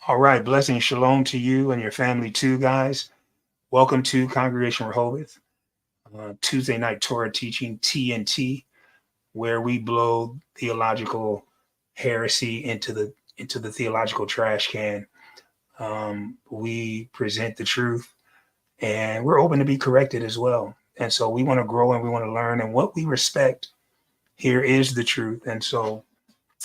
All right, blessing and shalom to you and your family too, guys. Welcome to Congregation Rehoboth, Tuesday night Torah teaching TNT, where we blow theological heresy into the theological trash can. We present the truth, and we're open to be corrected as well. And so we want to grow and we want to learn, and what we respect here is the truth. And so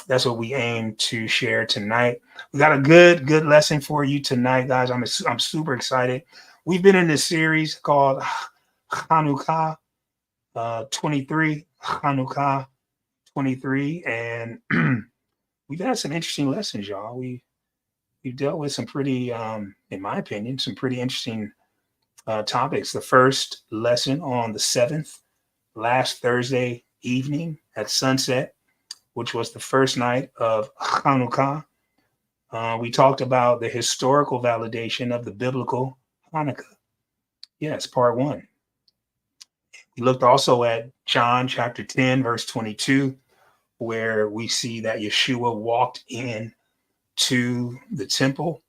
that's what we aim to share tonight. We got a good lesson for you tonight, guys. I'm super excited. We've been in this series called Chanukah 23, Chanukah 23, and we've had some interesting lessons, y'all. We've dealt with some pretty, in my opinion, some pretty interesting topics. The first lesson on the 7th, last Thursday evening at sunset, which was the first night of Chanukah. We talked about the historical validation of the biblical Hanukkah. Yes, part one. We looked also at John chapter 10, verse 22, where we see that Yeshua walked in to the temple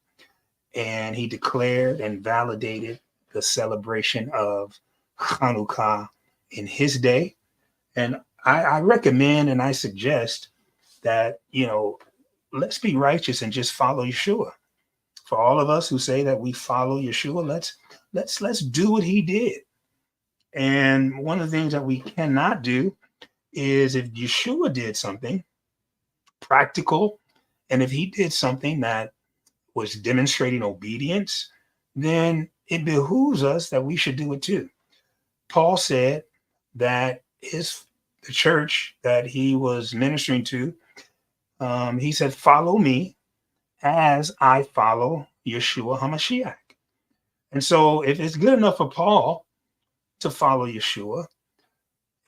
and he declared and validated the celebration of Hanukkah in his day. And I recommend and I suggest that, let's be righteous and just follow Yeshua. For all of us who say that we follow Yeshua, let's do what he did. And one of the things that we cannot do is if Yeshua did something practical, and if he did something that was demonstrating obedience, then it behooves us that we should do it too. Paul said that the church that he was ministering to, he said, "Follow me as I follow Yeshua HaMashiach." And so if it's good enough for Paul to follow Yeshua,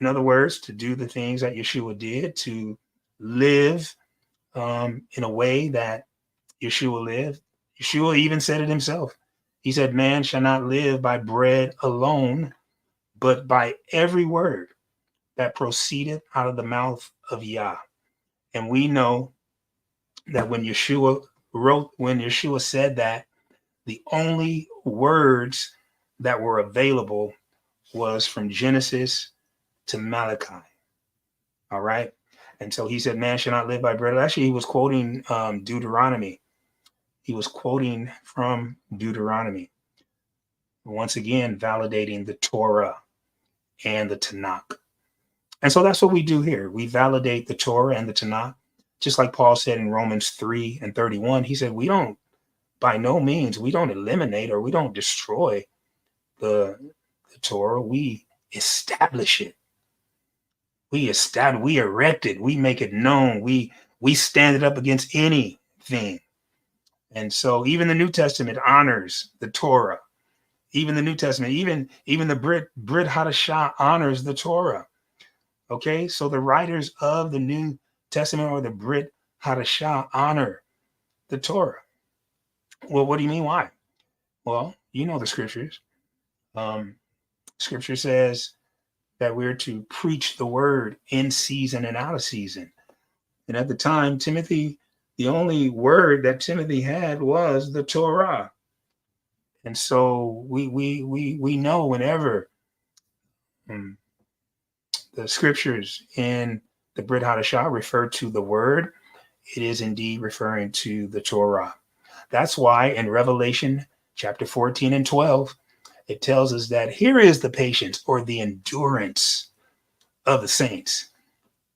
in other words, to do the things that Yeshua did, to live in a way that Yeshua lived, Yeshua even said it himself. He said, "Man shall not live by bread alone, but by every word that proceedeth out of the mouth of Yah." And we know that when Yeshua said that, the only words that were available was from Genesis to Malachi. All right. And so he said, "Man shall not live by bread." Actually, he was quoting Deuteronomy. He was quoting from Deuteronomy. Once again, validating the Torah and the Tanakh. And so that's what we do here. We validate the Torah and the Tanakh. Just like Paul said in Romans 3 and 31, he said, by no means, we don't eliminate or we don't destroy the Torah. We establish it. We erect it. We make it known. We stand it up against anything. And so even the New Testament honors the Torah. Even the New Testament, even the Brit Hadashah honors the Torah. Okay, so the writers of the New Testament or the Brit Hadashah honor the Torah. Well, what do you mean? Why? Well, you know the scriptures. Um, Scripture says that we're to preach the word in season and out of season. And at the time, Timothy, the only word that Timothy had was the Torah. And so we know whenever um, the scriptures in the Brit Hadashah refer to the word, it is indeed referring to the Torah. That's why in Revelation chapter 14 and 12, it tells us that here is the patience or the endurance of the saints.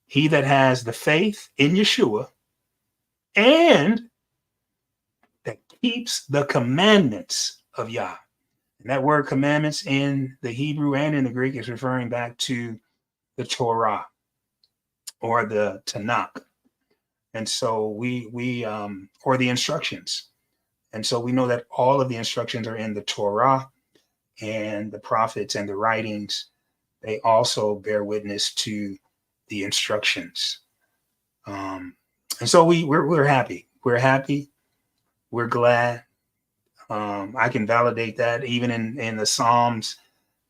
He that has the faith in Yeshua and that keeps the commandments of Yah. And that word commandments in the Hebrew and in the Greek is referring back to the Torah or the Tanakh. And so or the instructions. And so we know that all of the instructions are in the Torah, and the prophets and the writings, they also bear witness to the instructions. And so we're happy. We're happy. We're glad. I can validate that. Even in the Psalms,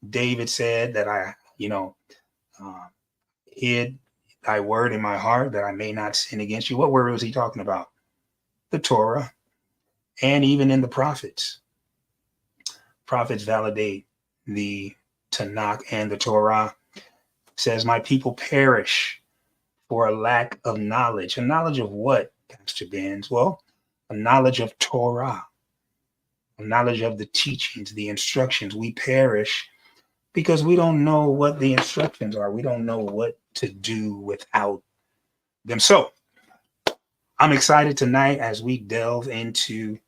David said that uh, hid thy word in my heart that I may not sin against you. What word was he talking about? The Torah. and even in the prophets. Prophets validate the Tanakh and the Torah. It says, my people perish for a lack of knowledge. A knowledge of what, Pastor Benz? Well, a knowledge of Torah, a knowledge of the teachings, the instructions. We perish because we don't know what the instructions are. We don't know what to do without them. So I'm excited tonight as we delve into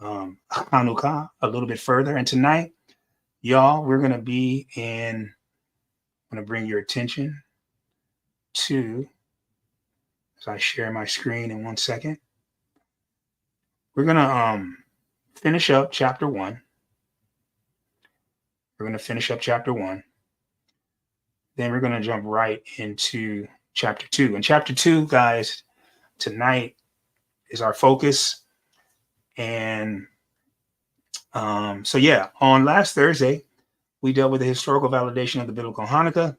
Chanukah a little bit further. And tonight, y'all, we're going to be in, I'm going to bring your attention to, as I share my screen in 1 second, we're going to finish up chapter 1. We're going to finish up chapter 1. Then we're going to jump right into chapter 2. And chapter 2, guys, tonight is our focus. And so, yeah, on last Thursday, we dealt with the historical validation of the biblical Hanukkah.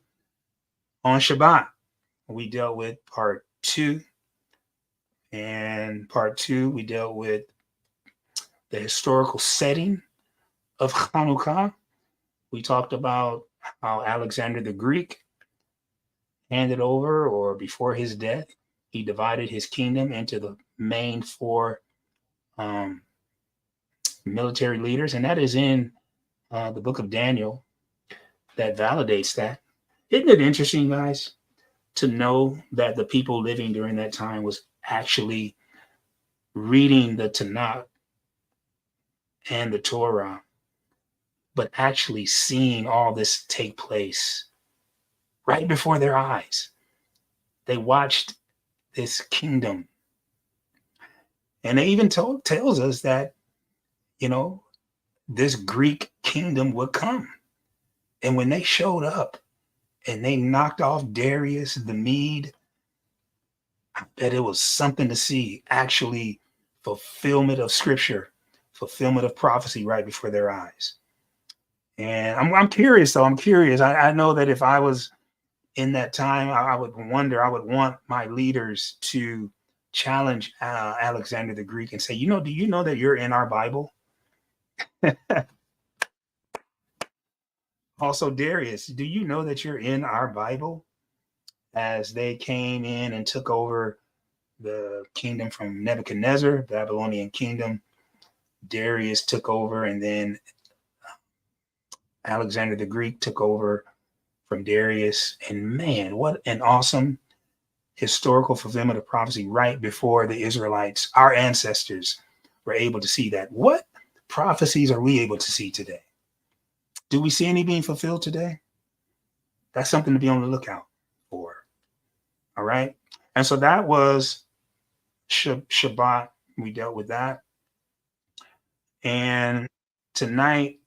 On Shabbat, we dealt with part 2. And part 2, we dealt with the historical setting of Chanukah. We talked about how Alexander the Greek handed over, or before his death, he divided his kingdom into the main 4 military leaders. And that is in the book of Daniel that validates that. Isn't it interesting, guys, to know that the people living during that time was actually reading the Tanakh and the Torah, but actually seeing all this take place right before their eyes. They watched this kingdom. And they even tells us that, you know, this Greek kingdom would come. And when they showed up and they knocked off Darius the Mede, I bet it was something to see, actually fulfillment of scripture, fulfillment of prophecy right before their eyes. And I'm curious, though. I'm curious. I know that if I was in that time, I would want my leaders to challenge Alexander the Greek and say, do you know that you're in our Bible? Also, Darius, do you know that you're in our Bible? As they came in and took over the kingdom from Nebuchadnezzar, Babylonian kingdom, Darius took over, and then Alexander the Greek took over from Darius. And man, what an awesome historical fulfillment of prophecy right before the Israelites, our ancestors, were able to see that. What prophecies are we able to see today? Do we see any being fulfilled today? That's something to be on the lookout for. All right. And so that was Shabbat. We dealt with that. And tonight,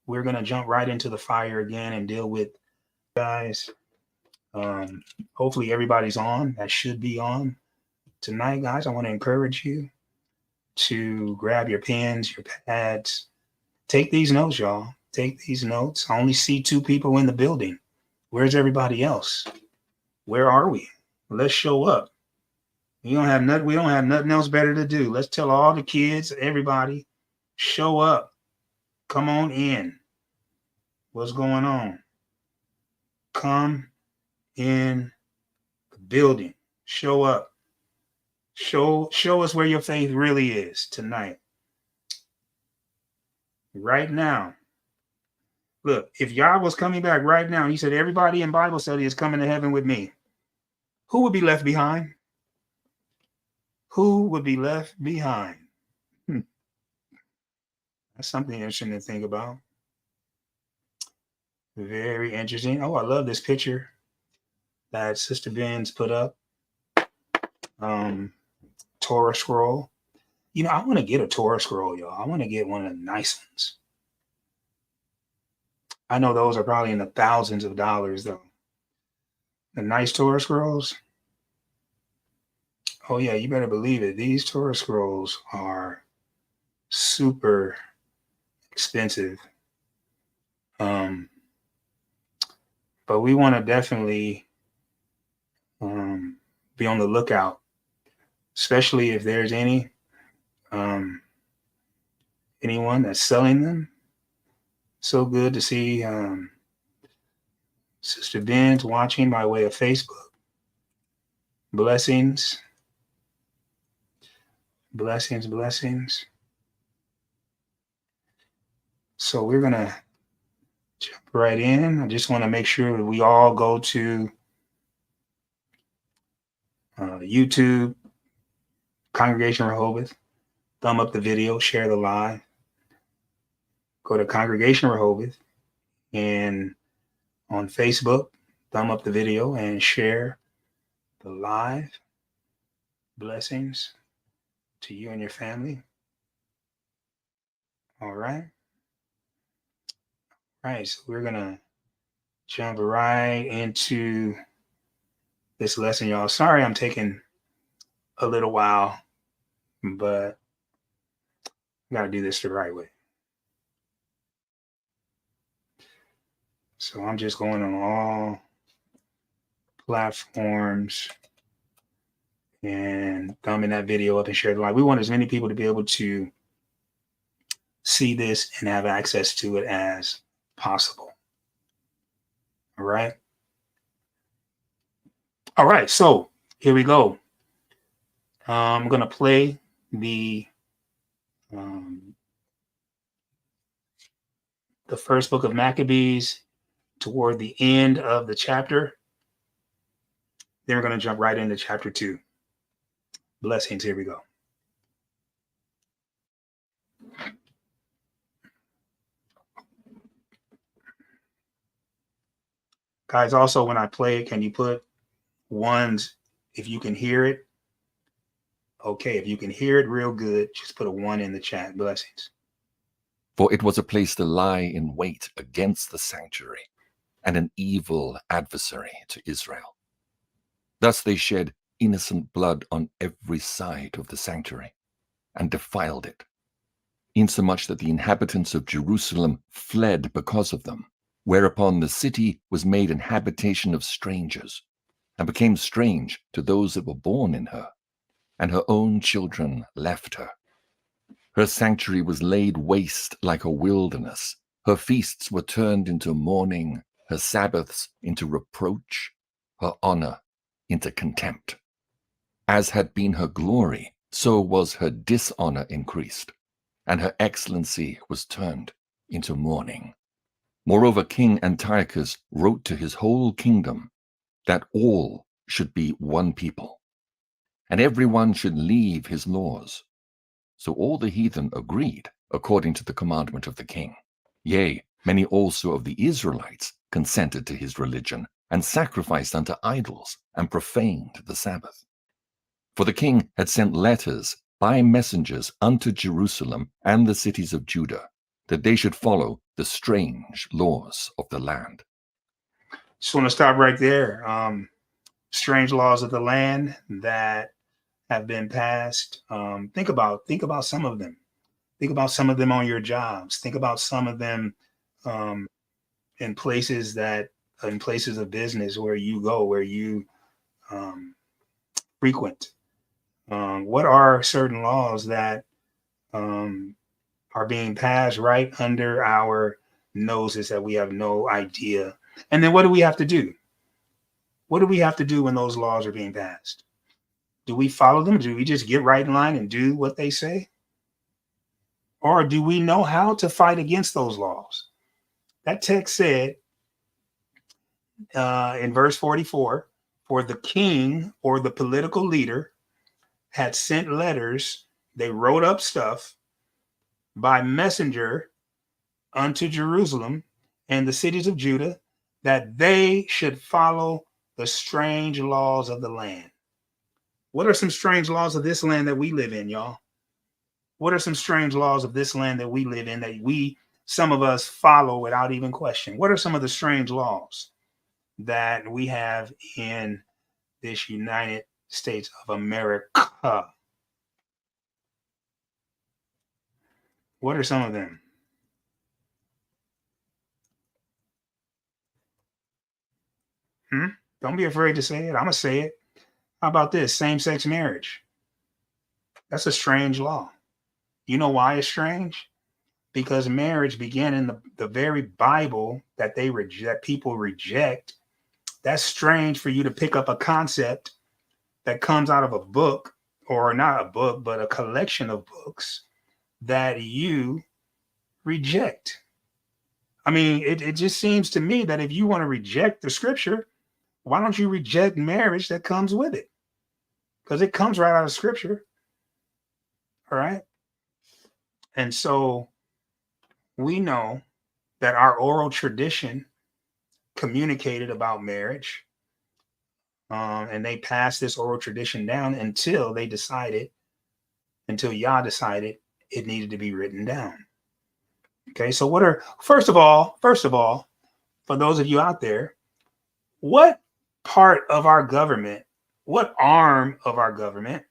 we're going to jump right into the fire again and deal with guys. Hopefully everybody's on. That should be on tonight, guys. I want to encourage you to grab your pens, your pads. Take these notes, y'all. Take these notes. I only see 2 people in the building. Where's everybody else? Where are we? Let's show up. We don't have nothing else better to do. Let's tell all the kids, everybody, show up. Come on in. What's going on? Come in the building. Show up. Show us where your faith really is tonight. Right now. Look, if Yah was coming back right now, he said, everybody in Bible study is coming to heaven with me. Who would be left behind? Who would be left behind? That's something interesting to think about. Very interesting. Oh, I love this picture that Sister Ben's put up. Torah scroll. I want to get a Torah scroll, y'all. I want to get one of the nice ones. I know those are probably in the thousands of dollars, though. The nice Torah scrolls. Oh, yeah, you better believe it. These Torah scrolls are super expensive. But we want to definitely be on the lookout, especially if there's any anyone that's selling them. So good to see Sister Ben's watching by way of Facebook. Blessings. Blessings, blessings. So we're going to jump right in. I just want to make sure that we all go to YouTube, Congregation Rehoboth, thumb up the video, share the live. Go to Congregation Rehoboth, and on Facebook, thumb up the video and share the live. Blessings to you and your family. All right. All right, so we're going to jump right into this lesson, y'all. Sorry I'm taking a little while, but I got to do this the right way. So I'm just going on all platforms and thumbing that video up and share the live. We want as many people to be able to see this and have access to it as possible. All right. All right. So here we go. I'm going to play the first book of Maccabees toward the end of the chapter. Then we're going to jump right into chapter 2. Blessings. Here we go. Guys, also when I play it, can you put ones if you can hear it? Okay, if you can hear it real good, just put a 1 in the chat. Blessings. For it was a place to lie in wait against the sanctuary, and an evil adversary to Israel. Thus they shed innocent blood on every side of the sanctuary, and defiled it, insomuch that the inhabitants of Jerusalem fled because of them, whereupon the city was made an habitation of strangers, and became strange to those that were born in her, and her own children left her. Her sanctuary was laid waste like a wilderness. Her feasts were turned into mourning, her Sabbaths into reproach, her honor into contempt. As had been her glory, so was her dishonor increased, and her excellency was turned into mourning. Moreover, King Antiochus wrote to his whole kingdom that all should be one people, and everyone should leave his laws. So all the heathen agreed according to the commandment of the king. Yea, many also of the Israelites consented to his religion, and sacrificed unto idols, and profaned the Sabbath. For the king had sent letters by messengers unto Jerusalem and the cities of Judah, that they should follow the strange laws of the land. Just want to stop right there. Strange laws of the land that have been passed. Think about some of them. Think about some of them on your jobs. Think about some of them in places of business where you go, where you frequent. What are certain laws that are being passed right under our noses that we have no idea? And then what do we have to do? What do we have to do when those laws are being passed? Do we follow them? Do we just get right in line and do what they say? Or do we know how to fight against those laws? That text said in verse 44, for the king or the political leader had sent letters, they wrote up stuff by messenger unto Jerusalem and the cities of Judah, that they should follow the strange laws of the land. What are some strange laws of this land that we live in, y'all? What are some strange laws of this land that we live in that some of us follow without even question? What are some of the strange laws that we have in this United States of America? What are some of them? Don't be afraid to say it. I'm going to say it. How about this? Same-sex marriage. That's a strange law. You know why it's strange? because marriage began in the very Bible that people reject. That's strange for you to pick up a concept that comes out of a book, or not a book, but a collection of books that you reject. I mean, it just seems to me that if you want to reject the scripture, why don't you reject marriage that comes with it? Because it comes right out of scripture. All right. And so we know that our oral tradition communicated about marriage, and they passed this oral tradition down until Yah decided it needed to be written down. Okay, so first of all, for those of you out there, what part of our government, what arm of our government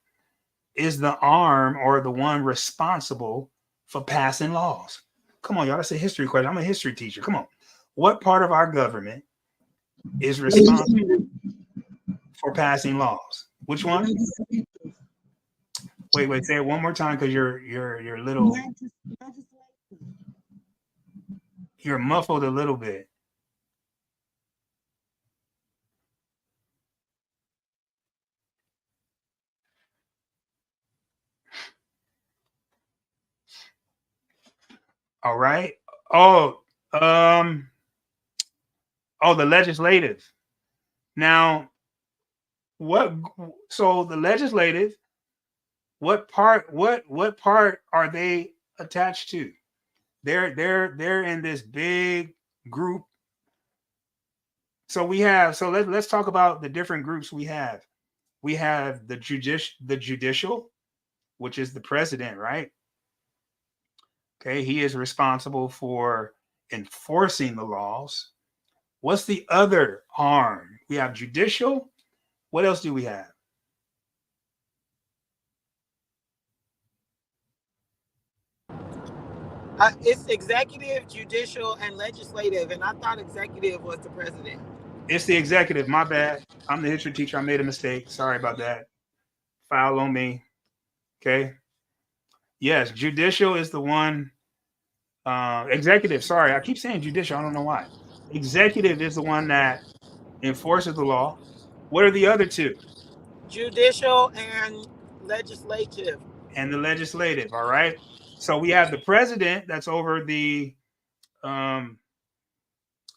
is the arm or the one responsible for passing laws? Come on, y'all, that's a history question. I'm a history teacher. Come on. What part of our government is responsible for passing laws? Which one? Wait, say it one more time, because you're little, you're muffled a little bit. All right. Oh, the legislative. Now, the legislative, what part are they attached to? They're in this big group. So let's talk about the different groups we have. We have the judicial, which is the president, right? Okay, he is responsible for enforcing the laws. What's the other arm? We have judicial. What else do we have? It's executive, judicial, and legislative, and I thought executive was the president. It's the executive. My bad. I'm the history teacher. I made a mistake. Sorry about that. Foul on me. Okay. Yes, judicial is the one. Executive. Sorry, I keep saying judicial. I don't know why. Executive is the one that enforces the law. What are the other two? Judicial and legislative. And the legislative. All right. So we have the president that's over the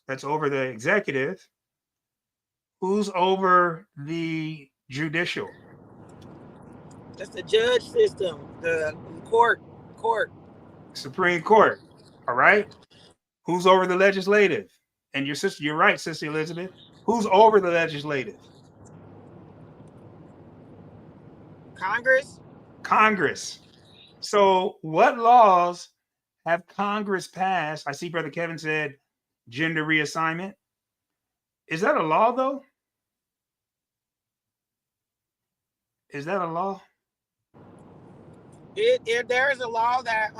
executive. Who's over the judicial? That's the judge system, the court. Supreme Court. All right. Who's over the legislative? And you're right, Sister Elizabeth. Who's over the legislative? Congress. So what laws have Congress passed? I see Brother Kevin said gender reassignment. Is that a law, though? Is that a law? There is a law that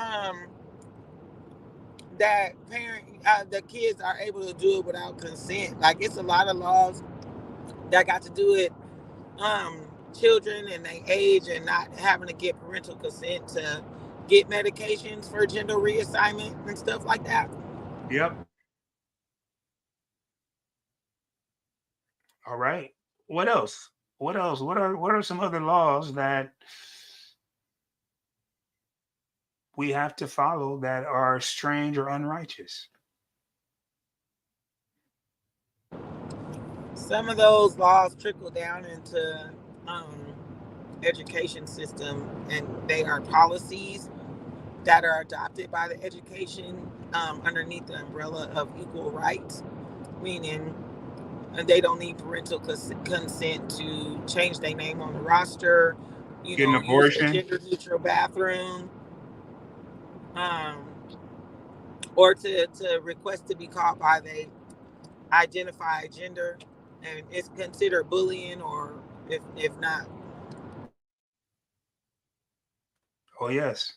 the kids are able to do it without consent. Like, it's a lot of laws that got to do with children and their age and not having to get parental consent to get medications for gender reassignment and stuff like that. Yep. All right. What else? What are some other laws that we have to follow that are strange or unrighteous? Some of those laws trickle down into education system, and they are policies that are adopted by the education underneath the umbrella of equal rights, meaning they don't need parental consent to change their name on the roster, Get an abortion, use a gender neutral bathroom, or to request to be called by the identified gender, and it's considered bullying, or if not. Oh, yes.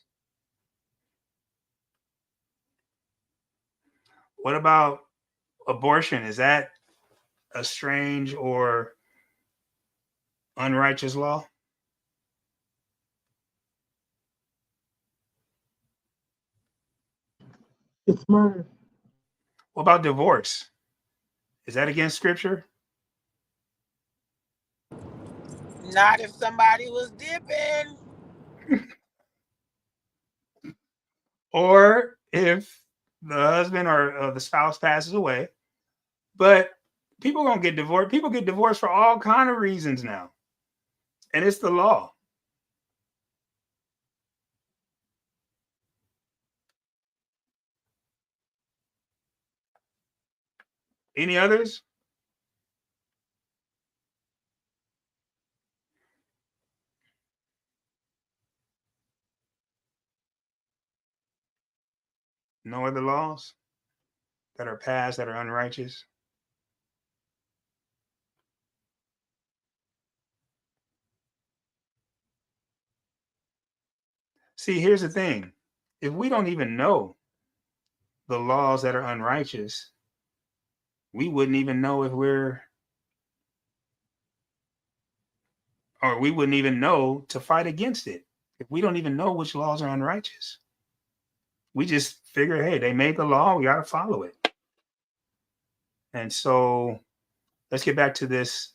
What about abortion? Is that a strange or unrighteous law? It's murder. What about divorce? Is that against scripture? Not if somebody was dipping. Or if the husband or the spouse passes away. But people gonna get divorced. People get divorced for all kind of reasons now, and it's the law. Any others? No other laws that are passed that are unrighteous? See, here's the thing. If we don't even know the laws that are unrighteous, we wouldn't even know if we wouldn't even know to fight against it. If we don't even know which laws are unrighteous, we just figure, hey, they made the law, we got to follow it. And so let's get back to this.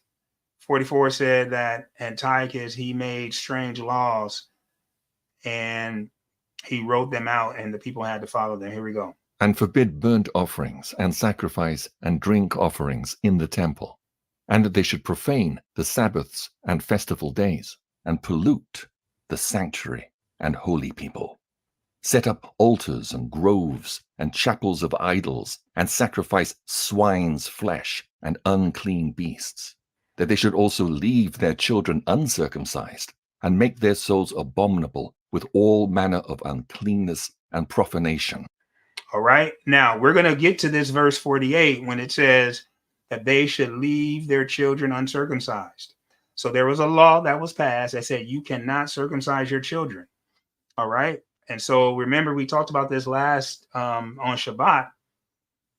44 said that Antiochus, he made strange laws and he wrote them out and the people had to follow them. Here we go. And forbid burnt offerings and sacrifice and drink offerings in the temple, and that they should profane the Sabbaths and festival days, and pollute the sanctuary and holy people. Set up altars and groves and chapels of idols, and sacrifice swine's flesh and unclean beasts, that they should also leave their children uncircumcised, and make their souls abominable with all manner of uncleanness and profanation. All right. Now we're going to get to this verse 48 when it says that they should leave their children uncircumcised. So there was a law that was passed that said you cannot circumcise your children. All right. And so remember, we talked about this last on Shabbat.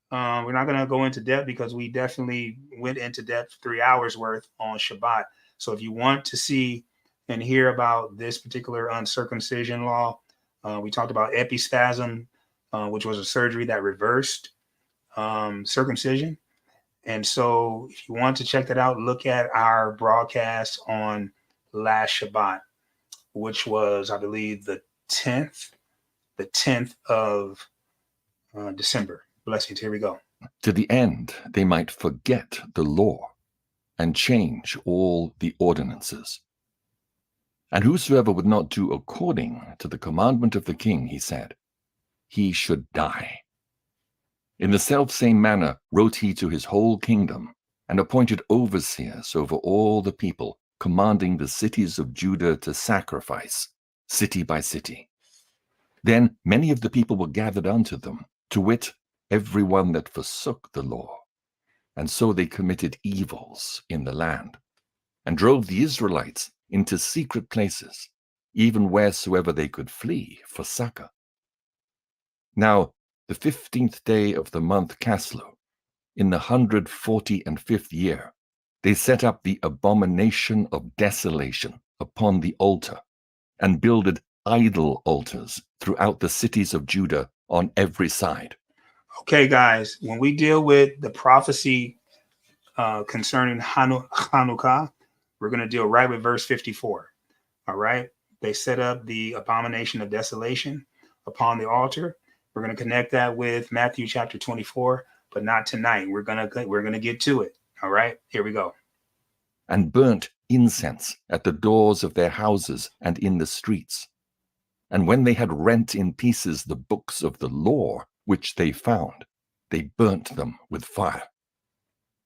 We're not going to go into depth because we definitely went into depth 3 hours worth on Shabbat. So if you want to see and hear about this particular uncircumcision law, we talked about epispasm, which was a surgery that reversed circumcision. And so if you want to check that out, look at our broadcast on last Shabbat, which was, I believe, the 10th of December. Blessings. Here we go. To the end they might forget the law and change all the ordinances. And whosoever would not do according to the commandment of the king, he said, he should die. In the selfsame manner wrote he to his whole kingdom, and appointed overseers over all the people, commanding the cities of Judah to sacrifice, city by city. Then many of the people were gathered unto them, to wit, every one that forsook the law. And so they committed evils in the land, and drove the Israelites into secret places, even wheresoever they could flee for succor. Now, the 15th day of the month Caslu, in the 145th year, they set up the abomination of desolation upon the altar, and builded idol altars throughout the cities of Judah on every side. Okay, guys, when we deal with the prophecy concerning Chanukah, we're going to deal right with verse 54. All right. They set up the abomination of desolation upon the altar. We're going to connect that with Matthew chapter 24, but not tonight. We're going to get to it. All right. Here we go. And burnt incense at the doors of their houses and in the streets. And when they had rent in pieces the books of the law which they found, they burnt them with fire.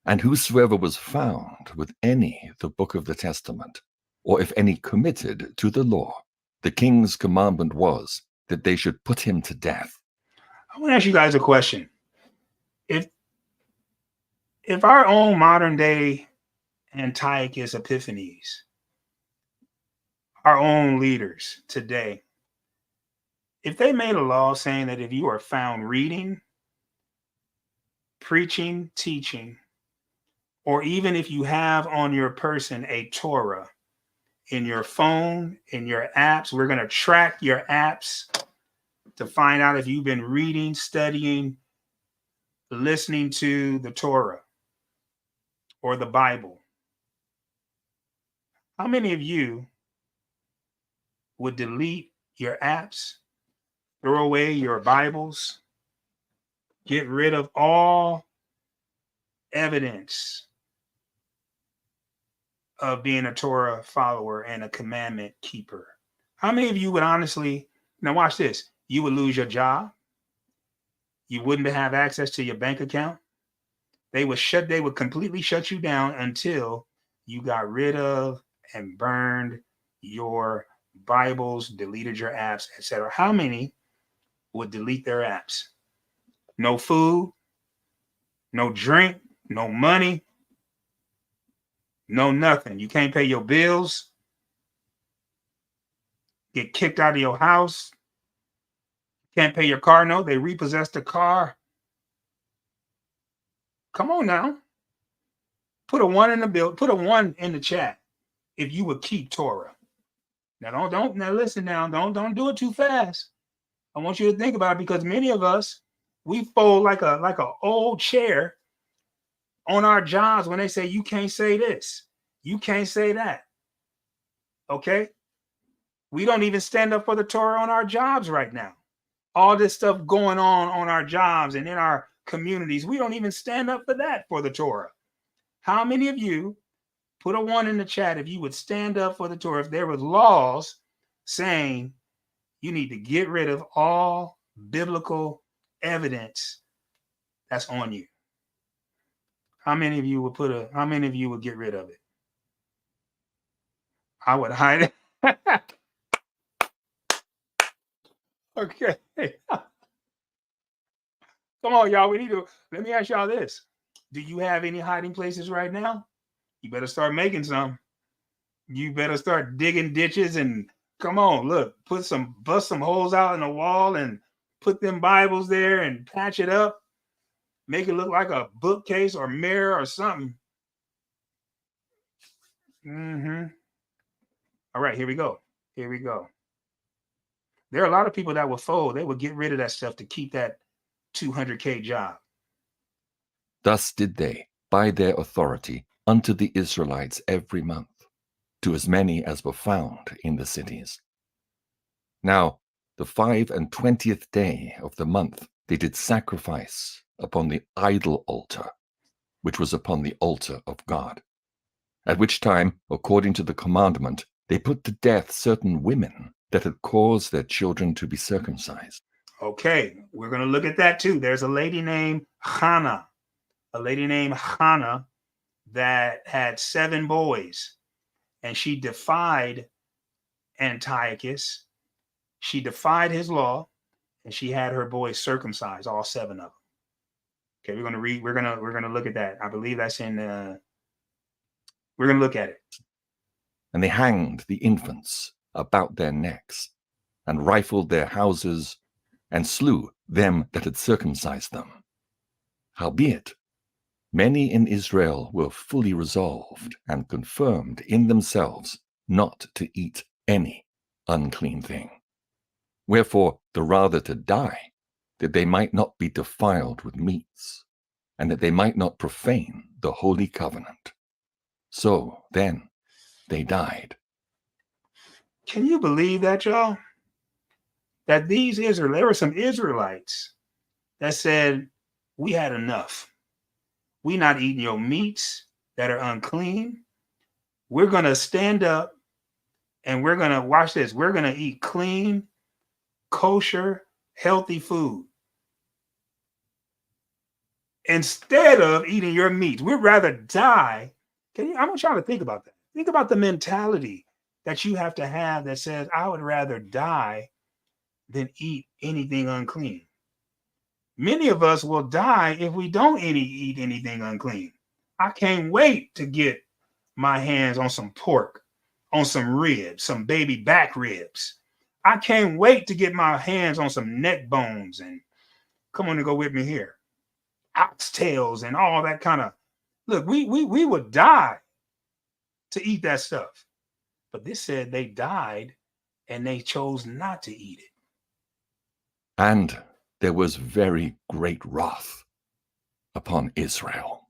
And whosoever was found with any the book of the testament, or if any committed to the law, the king's commandment was that they should put him to death. I want to ask you guys a question. If our own modern day Antiochus Epiphanes, our own leaders today, if they made a law saying that if you are found reading, preaching, teaching, or even if you have on your person a Torah in your phone, in your apps, we're going to track your apps to find out if you've been reading, studying, listening to the Torah or the Bible. How many of you would delete your apps, throw away your Bibles, get rid of all evidence of being a Torah follower and a commandment keeper? How many of you would honestly, now watch this, you would lose your job? You wouldn't have access to your bank account? They would completely shut you down until you got rid of and burned your Bibles, deleted your apps, etc. How many would delete their apps? No food, no drink, no money, no nothing. You can't pay your bills, get kicked out of your house, can't pay your car note. They repossessed the car. Come on now. Put a 1 in the bill, put a 1 in the chat if you would keep Torah. Now don't listen now. Don't do it too fast. I want you to think about it, because many of us, we fold like a old chair on our jobs when they say you can't say this, you can't say that. Okay? We don't even stand up for the Torah on our jobs right now. All this stuff going on our jobs and in our communities, we don't even stand up for that, for the Torah. How many of you, put a 1 in the chat if you would stand up for the Torah if there was laws saying you need to get rid of all biblical evidence that's on you? How many of you would how many of you would get rid of it? I would hide it. Okay. Come on, y'all. Let me ask y'all this. Do you have any hiding places right now? You better start making some. You better start digging ditches and come on, look, bust some holes out in the wall and put them Bibles there and patch it up. Make it look like a bookcase or mirror or something. All right, here we go. Here we go. There are a lot of people that will fold. They will get rid of that stuff to keep that 200K job. Thus did they, by their authority, unto the Israelites every month, to as many as were found in the cities. Now, the 25th day of the month they did sacrifice upon the idol altar, which was upon the altar of God. At which time, according to the commandment, they put to death certain women that had caused their children to be circumcised. Okay, we're going to look at that too. There's a lady named Hannah, that had 7 boys, and she defied Antiochus. She defied his law, and she had her boys circumcised, all 7 of them. Okay, we're going to read. We're going to look at that. I believe that's in. We're going to look at it. And they hanged the infants about their necks, and rifled their houses, and slew them that had circumcised them. Howbeit, many in Israel were fully resolved and confirmed in themselves not to eat any unclean thing. Wherefore, the rather to die, that they might not be defiled with meats, and that they might not profane the holy covenant. So then they died. Can you believe that, y'all? That there were some Israelites that said, we had enough. We not eating your meats that are unclean. We're going to stand up and we're going to, watch this, we're going to eat clean, kosher, healthy food instead of eating your meats. We'd rather die. I want y'all to think about that. Think about the mentality that you have to have that says, I would rather die than eat anything unclean. Many of us will die if we don't eat anything unclean. I can't wait to get my hands on some pork, on some ribs, some baby back ribs. I can't wait to get my hands on some neck bones and come on and go with me here. Oxtails and all that kind of, look, we would die to eat that stuff. But this said they died and they chose not to eat it. And there was very great wrath upon Israel.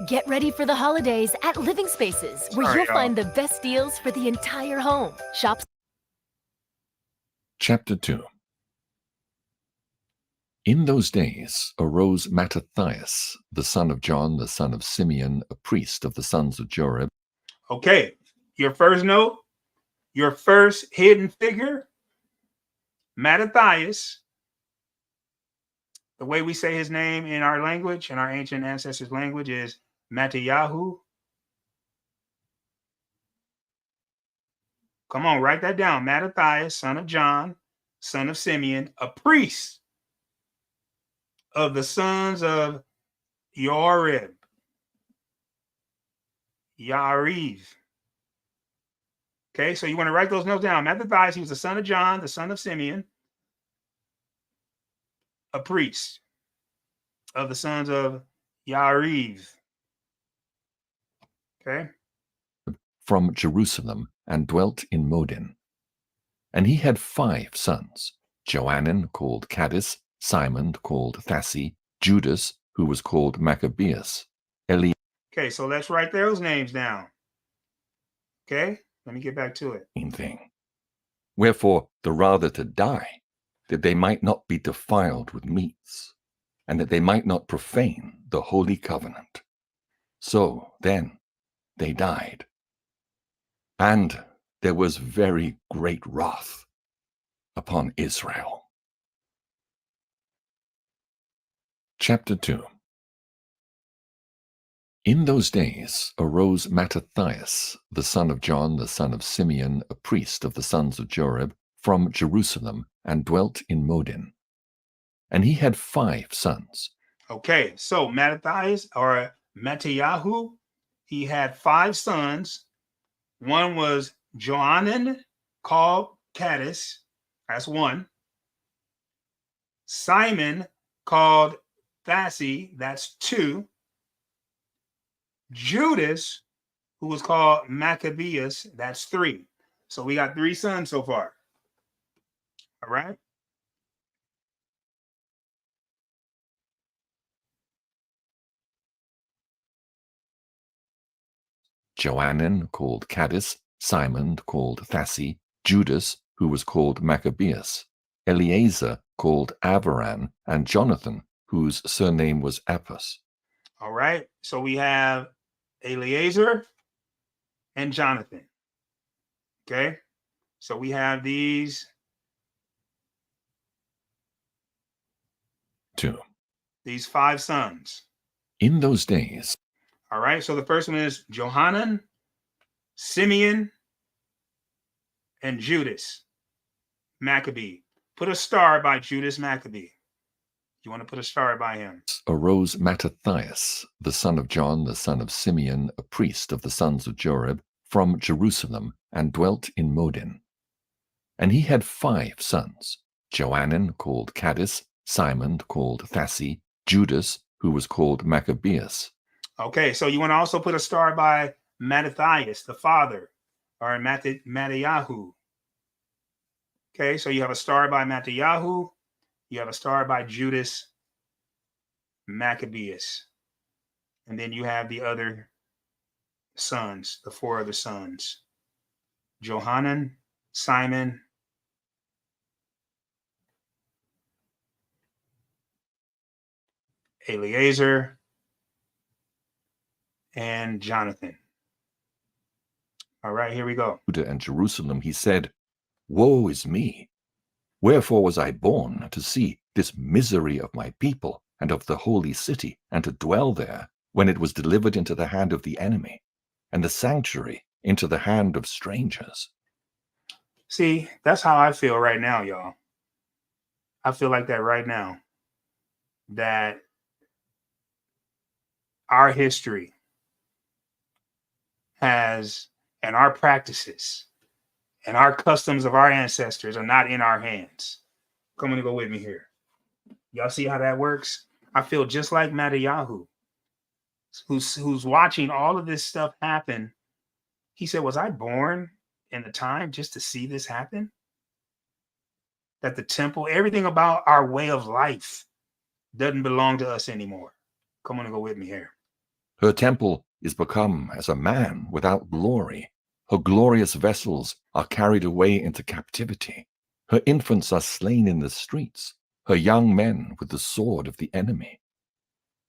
Get ready for the holidays at Living Spaces, where Sorry, you'll y'all. find the best deals for the entire home. Shop. Chapter 2. In those days arose Mattathias, the son of John, the son of Simeon, a priest of the sons of Joab. Okay, your first note, your first hidden figure, Mattathias. The way we say his name in our language, in our ancient ancestors' language, is Mattiyahu. Come on, write that down. Mattathias, son of John, son of Simeon, a priest of the sons of Yarib. Okay, so you want to write those notes down. Mattathias, he was the son of John, the son of Simeon, a priest of the sons of Yarib. Okay. From Jerusalem, and dwelt in Modin. And he had 5 sons, Johanan called Caddis, Simon called Thassi, Judas, who was called Maccabees, Okay, so let's write those names down. Okay, let me get back to it. thing. Wherefore the rather to die, that they might not be defiled with meats, and that they might not profane the holy covenant. So then they died. And there was very great wrath upon Israel. Chapter 2. In those days arose Mattathias, the son of John, the son of Simeon, a priest of the sons of Joab, from Jerusalem, and dwelt in Modin. And he had 5 sons. Okay, so Mattathias or Mattiyahu, he had 5 sons. One was Johanan, called Caddis. That's one. Simon, called Thassi. That's 2. Judas, who was called Maccabees. That's 3. So we got 3 sons so far. All right. Johanan called Caddis, Simon called Thassi, Judas, who was called Maccabees, Eleazar called Avaran, and Jonathan, whose surname was Apphus. All right. So we have Eleazar and Jonathan. Okay. So we have these 2. these 5 sons. In those days, All right. So the first one is Johanan, Simeon, and Judas Maccabee. Put a star by Judas Maccabee. You want to put a star by him. arose Mattathias, the son of John, the son of Simeon, a priest of the sons of Joab, from Jerusalem, and dwelt in Modin. And he had 5 sons, Johanan called Caddis, Simon called Thassi, Judas, who was called Maccabees. Okay, so you want to also put a star by Mattathias, the father, or Mattiyahu. Okay, so you have a star by Mattiyahu. You have a star by Judas Maccabees. And then you have the other sons, the 4 other sons. Johanan, Simon, Eleazar, and Jonathan. All right, here we go. Judah and Jerusalem, he said, Woe is me! Wherefore was I born to see this misery of my people and of the holy city, and to dwell there, when it was delivered into the hand of the enemy, and the sanctuary into the hand of strangers? See, that's how I feel right now, y'all. I feel like that right now. That our history has, and our practices, and our customs of our ancestors are not in our hands. Come on and go with me here. Y'all see how that works? I feel just like Mattiyahu, who's watching all of this stuff happen. He said, was I born in the time just to see this happen? that the temple, everything about our way of life doesn't belong to us anymore. Come on and go with me here. Her temple is become as a man without glory. Her glorious vessels are carried away into captivity. Her infants are slain in the streets, her young men with the sword of the enemy.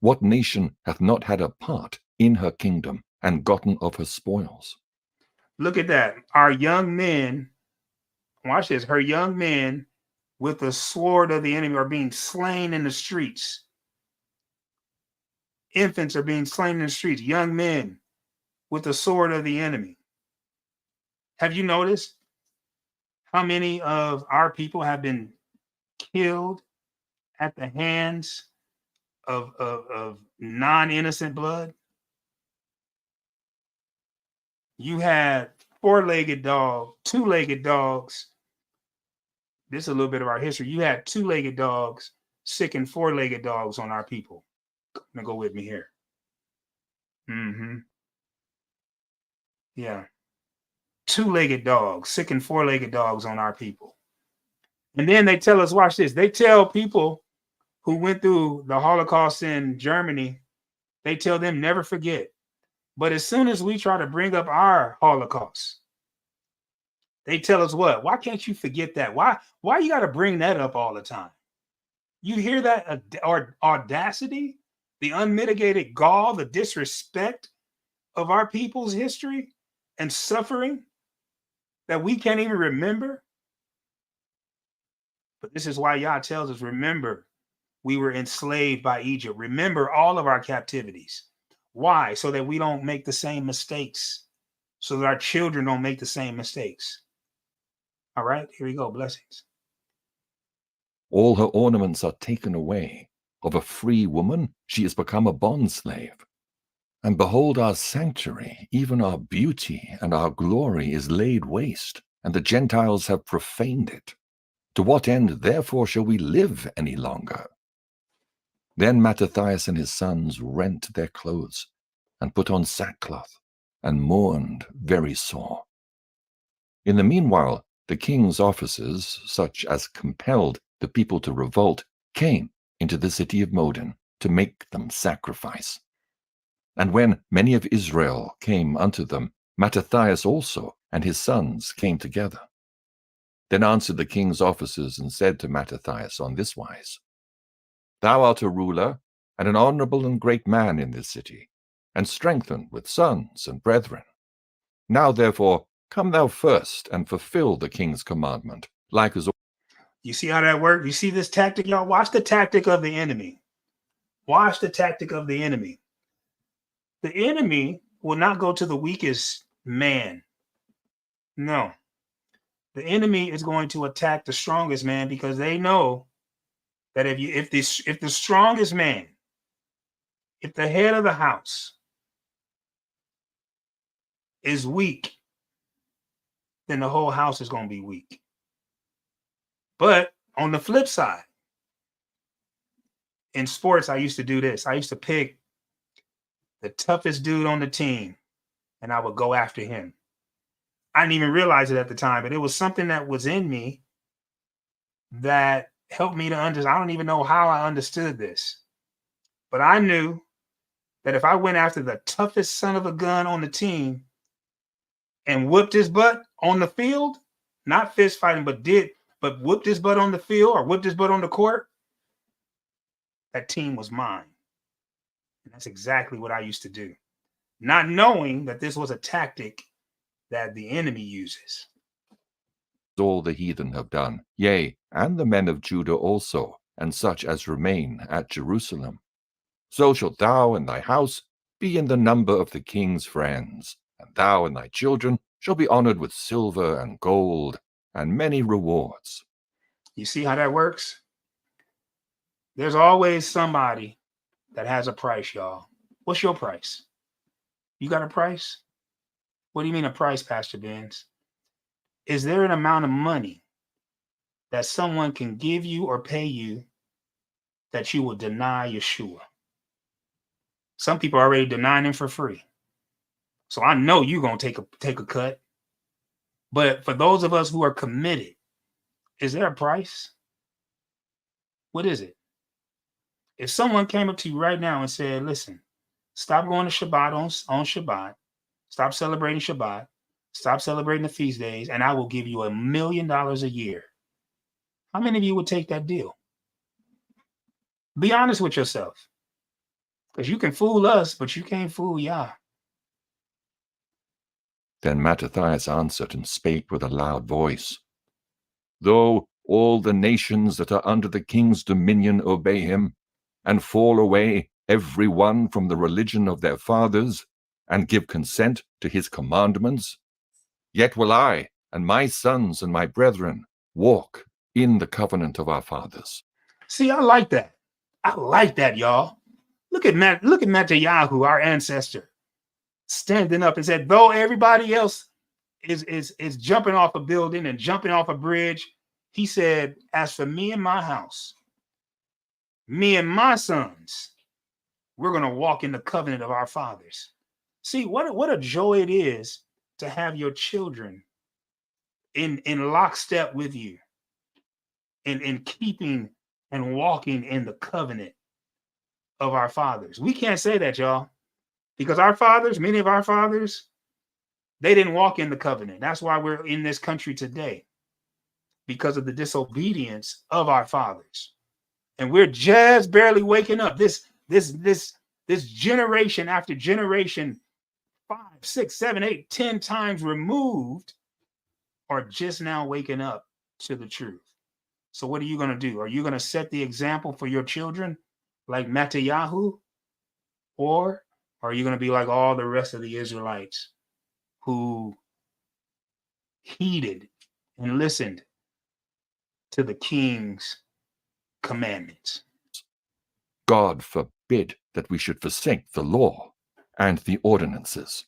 What nation hath not had a part in her kingdom and gotten of her spoils? Look at that. Our young men, watch this, her young men with the sword of the enemy are being slain in the streets. Infants are being slain in the streets. Young men with the sword of the enemy. Have you noticed how many of our people have been killed at the hands of non-innocent blood? You had four-legged dogs, two-legged dogs. This is a little bit of our history. You had two-legged dogs sicking four-legged dogs on our people. Now go with me here. Yeah. Two-legged dogs, sicking four-legged dogs on our people. And then they tell us, watch this. They tell people who went through the Holocaust in Germany, they tell them never forget. But as soon as we try to bring up our Holocaust, they tell us what? Why can't you forget that? Why you got to bring that up all the time? You hear that audacity, the unmitigated gall, the disrespect of our people's history and suffering that we can't even remember? But this is why Yah tells us, remember, we were enslaved by Egypt. Remember all of our captivities. Why? So that we don't make the same mistakes. So that our children don't make the same mistakes. All right, here we go. Blessings. All her ornaments are taken away. Of a free woman she is become a bondslave. And behold, our sanctuary, even our beauty and our glory is laid waste, and the Gentiles have profaned it. To what end, therefore, shall we live any longer? Then Mattathias and his sons rent their clothes, and put on sackcloth, and mourned very sore. In the meanwhile, the king's officers, such as compelled the people to revolt, came into the city of Modin to make them sacrifice. And when many of Israel came unto them, Mattathias also and his sons came together. Then answered the king's officers and said to Mattathias on this wise, Thou art a ruler and an honorable and great man in this city, and strengthened with sons and brethren. Now therefore come thou first and fulfill the king's commandment, like as You see how that worked? You see this tactic, y'all? Watch the tactic of the enemy. Watch the tactic of the enemy. The enemy will not go to the weakest man. No. The enemy is going to attack the strongest man because they know that if the strongest man, if the head of the house is weak, then the whole house is going to be weak. But on the flip side, in sports, I used to do this. I used to pick the toughest dude on the team, and I would go after him. I didn't even realize it at the time, but it was something that was in me that helped me to understand. I don't even know how I understood this, but I knew that if I went after the toughest son of a gun on the team and whooped his butt on the field, not fist fighting, but whooped his butt on the field or whooped his butt on the court, that team was mine. And that's exactly what I used to do, not knowing that this was a tactic that the enemy uses. all the heathen have done, yea, and the men of Judah also, and such as remain at Jerusalem. So shalt thou and thy house be in the number of the king's friends, and thou and thy children shall be honored with silver and gold, and many rewards. You see how that works? There's always somebody that has a price, y'all. What's your price? You got a price? What do you mean a price, Pastor Benz? Is there an amount of money that someone can give you or pay you that you will deny Yeshua? Some people are already denying him for free. So I know you're going to take a cut. But for those of us who are committed, Is there a price? What is it? If someone came up to you right now and said, listen, stop going to Shabbat on Shabbat, stop celebrating Shabbat, stop celebrating the feast days, and I will give you $1 million a year. How many of you would take that deal? Be honest with yourself. Because you can fool us, but you can't fool Yah. Then Mattathias answered and spake with a loud voice, Though all the nations that are under the king's dominion obey him, and fall away every one from the religion of their fathers, and give consent to his commandments, yet will I and my sons and my brethren walk in the covenant of our fathers. See, I like that. I like that, y'all. Look at Mattathias, our ancestor, standing up and said, though everybody else is jumping off a building and jumping off a bridge, he said, as for me and my house, me and my sons, we're going to walk in the covenant of our fathers. See, what a joy it is to have your children in lockstep with you, in keeping and walking in the covenant of our fathers. We can't say that, y'all, because our fathers, many of our fathers, they didn't walk in the covenant. That's why we're in this country today, because of the disobedience of our fathers. And we're just barely waking up. This generation after generation, 5, 6, 7, 8, 10 times removed, are just now waking up to the truth. So what are you going to do? Are you going to set the example for your children like Mattathias? Or are you going to be like all the rest of the Israelites who heeded and listened to the king's commandments? God forbid that we should forsake the law and the ordinances.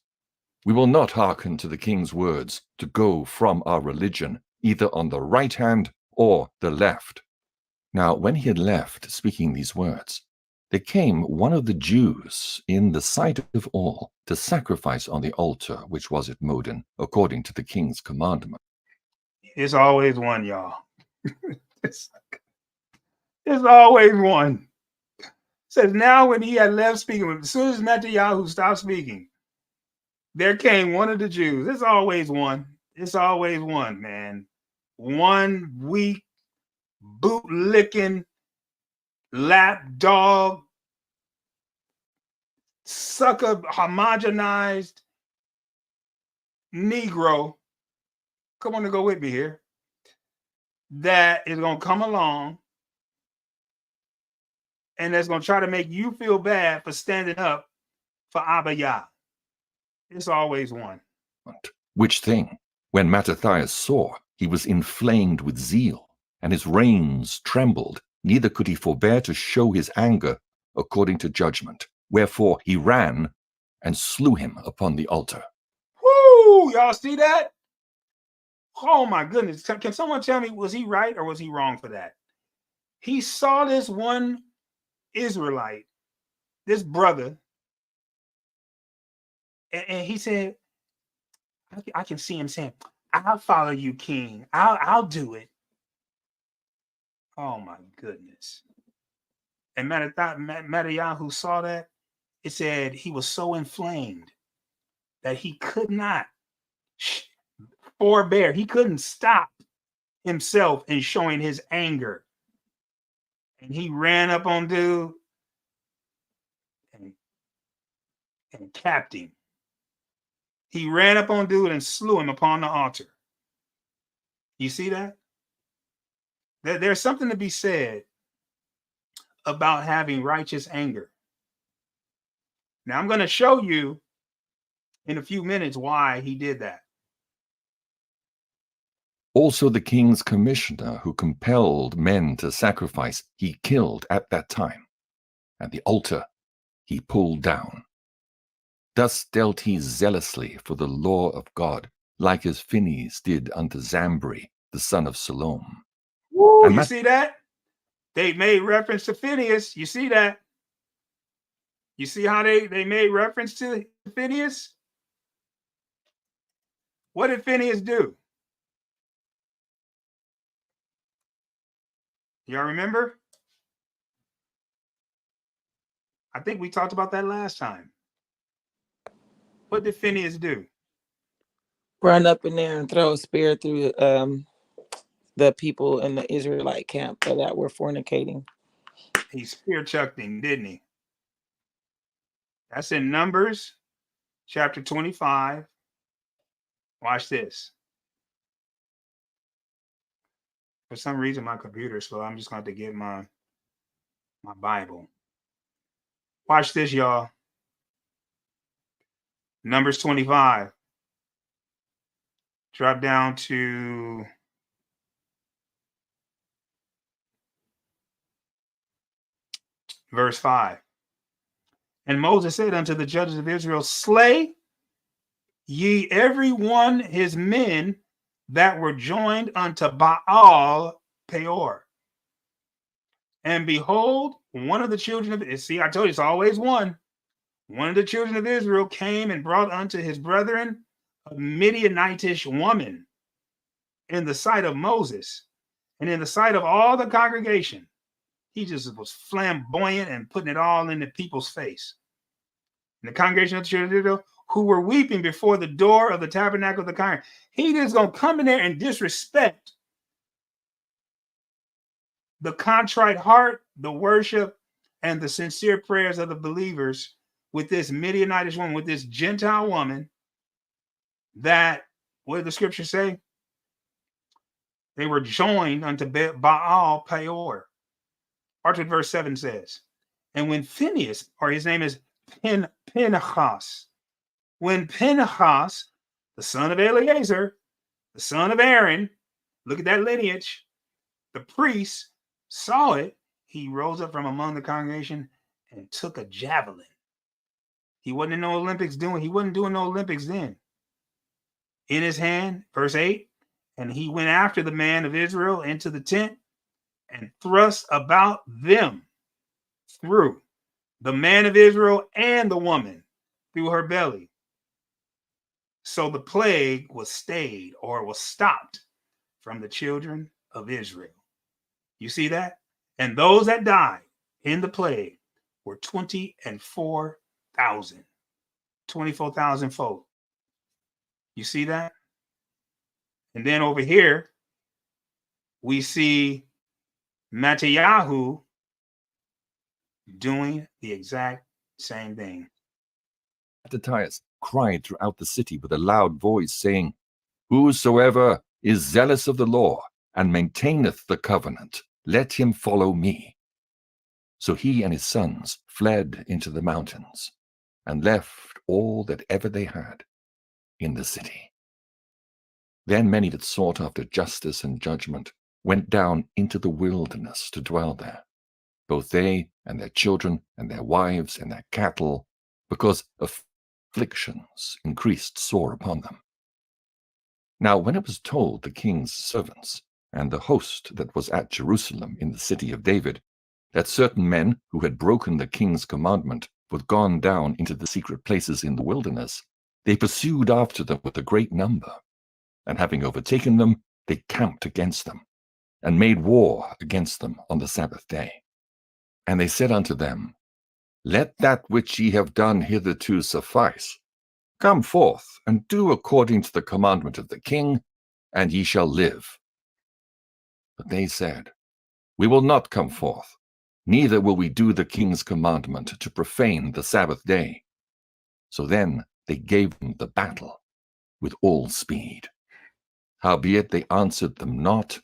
We will not hearken to the king's words to go from our religion, either on the right hand or the left. Now, when he had left speaking these words, there came one of the Jews in the sight of all to sacrifice on the altar which was at Modin, according to the king's commandment. It's always one, y'all. it's always one. It says, now when he had left speaking, as soon as Mattathias stopped speaking, there came one of the Jews. It's always one. It's always one, man. One weak, boot-licking, lapdog, sucker, homogenized Negro. Come on to go with me here. That is going to come along and that's going to try to make you feel bad for standing up for Abba Yah. It's always one. Which thing, when Mattathias saw, he was inflamed with zeal, and his reins trembled, neither could he forbear to show his anger according to judgment. Wherefore he ran and slew him upon the altar. Whoo! Y'all see that? Oh my goodness. Can someone tell me, was he right or was he wrong for that? He saw this one Israelite, this brother, and he said, I can see him saying, I'll follow you, king. I'll do it. Oh my goodness. And Mattathias saw that, it said he was so inflamed that he could not forbear. He couldn't stop himself in showing his anger. And he ran up on dude and capped him. He ran up on dude and slew him upon the altar. You see that? There's something to be said about having righteous anger. Now, I'm going to show you in a few minutes why he did that. Also the king's commissioner who compelled men to sacrifice, he killed at that time, and the altar he pulled down. Thus dealt he zealously for the law of God, like as Phinehas did unto Zambri, the son of Salom. Woo, and you see that? They made reference to Phinehas. You see that? You see how they made reference to Phinehas? What did Phinehas do? Y'all remember? I think we talked about that last time. What did Phineas do? Run up in there and throw a spear through the people in the Israelite camp that were fornicating. He spear chucked him, didn't he? That's in Numbers chapter 25. Watch this. For some reason, my computer's slow. I'm just going to have to get my Bible. Watch this, y'all. Numbers 25. Drop down to verse 5. And Moses said unto the judges of Israel, slay ye every one his men that were joined unto Baal Peor. And behold, one of the children of, see, I told you, it's always one. One of the children of Israel came and brought unto his brethren a Midianitish woman in the sight of Moses and in the sight of all the congregation. He just was flamboyant and putting it all in the people's face. And the congregation of the children of Israel, who were weeping before the door of the tabernacle of the congregation. He just going to come in there and disrespect the contrite heart, the worship, and the sincere prayers of the believers with this Midianitish woman, with this Gentile woman that, what did the scripture say? They were joined unto Baal Peor. Watch what verse 7 says. And when Phineas, or his name is Pinchas, when Pinchas, the son of Eleazar, the son of Aaron, look at that lineage, the priest saw it, he rose up from among the congregation and took a javelin. He wasn't in no Olympics doing, he wasn't doing no Olympics then. In his hand, verse 8, and he went after the man of Israel into the tent and thrust about them through the man of Israel and the woman through her belly. So the plague was stayed or was stopped from the children of Israel. You see that? And those that died in the plague were 24,000. 24,000 folk. You see that? And then over here, we see Mattiyahu doing the exact same thing. Mattathias cried throughout the city with a loud voice, saying, whosoever is zealous of the law and maintaineth the covenant, let him follow me. So he and his sons fled into the mountains and left all that ever they had in the city. Then many that sought after justice and judgment went down into the wilderness to dwell there, both they and their children and their wives and their cattle, because afflictions increased sore upon them. Now when it was told the king's servants and the host that was at Jerusalem in the city of David, that certain men who had broken the king's commandment were gone down into the secret places in the wilderness, they pursued after them with a great number, and having overtaken them, they camped against them, and made war against them on the Sabbath day. And they said unto them, let that which ye have done hitherto suffice. Come forth, and do according to the commandment of the king, and ye shall live. But they said, we will not come forth, neither will we do the king's commandment to profane the Sabbath day. So then they gave them the battle with all speed. Howbeit they answered them not,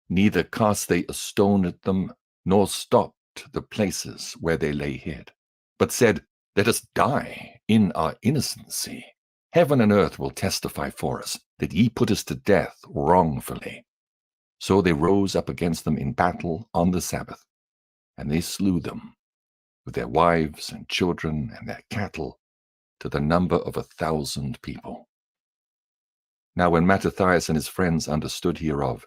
neither cast they a stone at them, nor stopped the places where they lay hid, but said, let us die in our innocency. Heaven and earth will testify for us that ye put us to death wrongfully. So they rose up against them in battle on the Sabbath, and they slew them, with their wives and children and their cattle, to the number of 1,000 people. Now when Mattathias and his friends understood hereof,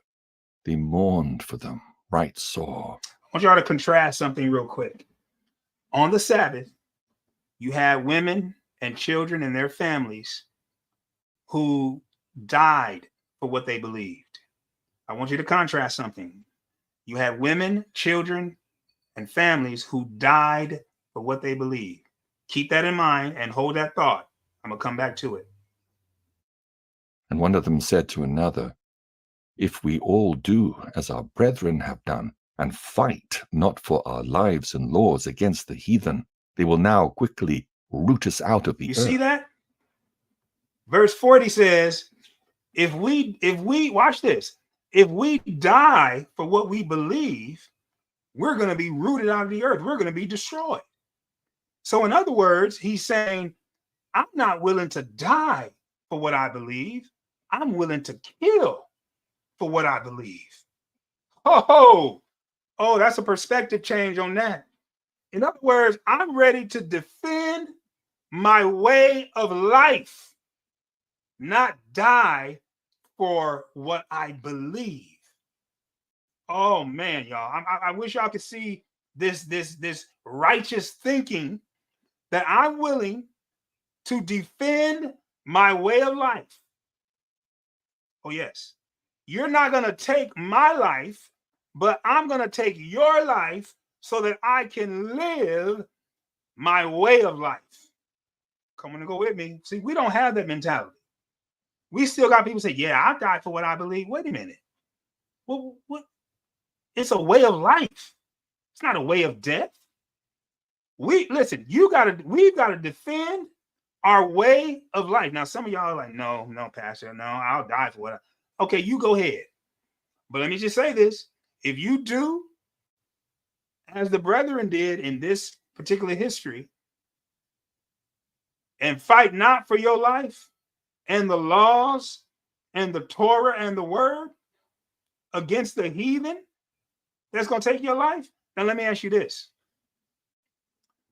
they mourned for them right sore. I want y'all to contrast something real quick. On the Sabbath, you had women and children and their families who died for what they believed. I want you to contrast something. You had women, children, and families who died for what they believed. Keep that in mind and hold that thought. I'm going to come back to it. And one of them said to another, if we all do as our brethren have done, and fight not for our lives and laws against the heathen, they will now quickly root us out of the earth. You see that? Verse 40 says, if we watch this, if we die for what we believe, we're going to be rooted out of the earth. We're going to be destroyed. So in other words, he's saying, I'm not willing to die for what I believe. I'm willing to kill for what I believe. Oh, that's a perspective change on that. In other words, I'm ready to defend my way of life, not die for what I believe. Oh man, y'all! I wish y'all could see this righteous thinking that I'm willing to defend my way of life. Oh yes, you're not gonna take my life, but I'm gonna take your life so that I can live my way of life. Come on and go with me. See, we don't have that mentality. We still got people say, yeah, I died for what I believe. Wait a minute. Well, what? It's a way of life. It's not a way of death. We've got to defend our way of life. Now, some of y'all are like, no, Pastor, no, I'll die for what okay, you go ahead. But let me just say this. If you do as the brethren did in this particular history and fight not for your life and the laws and the Torah and the word against the heathen that's going to take your life, now let me ask you this.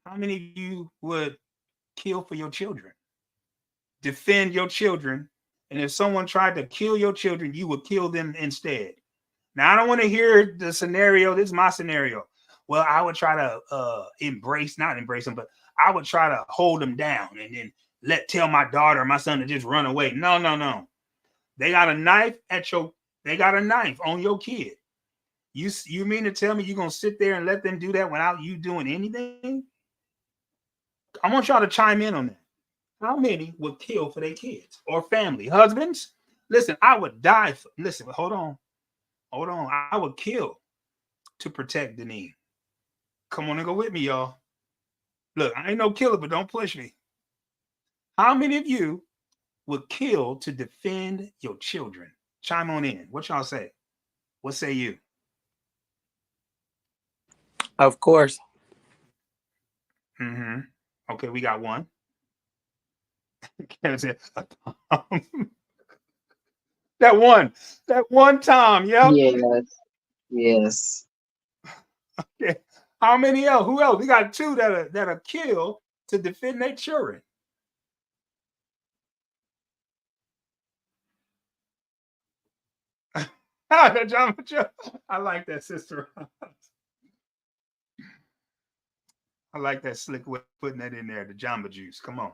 How many of you would kill for your children? Defend your children, and if someone tried to kill your children, you would kill them instead. Now, I don't want to hear the scenario. This is my scenario. Well, I would try to not embrace them, but I would try to hold them down and then tell my daughter or my son to just run away. No. They got a knife on your kid. You mean to tell me you're going to sit there and let them do that without you doing anything? I want y'all to chime in on that. How many would kill for their kids or family? Husbands, listen, I would die. Listen, hold on. I would kill to protect Deneen. Come on and go with me, y'all. Look, I ain't no killer, but don't push me. How many of you would kill to defend your children? Chime on in. What y'all say? What say you? Of course. Mm-hmm. Okay, we got one. That one Tom, yep. Yes. Okay. How many else? Who else? We got two that are killed to defend their children. I like that, sister. I like that slick way of putting that in there, the Jamba Juice. Come on.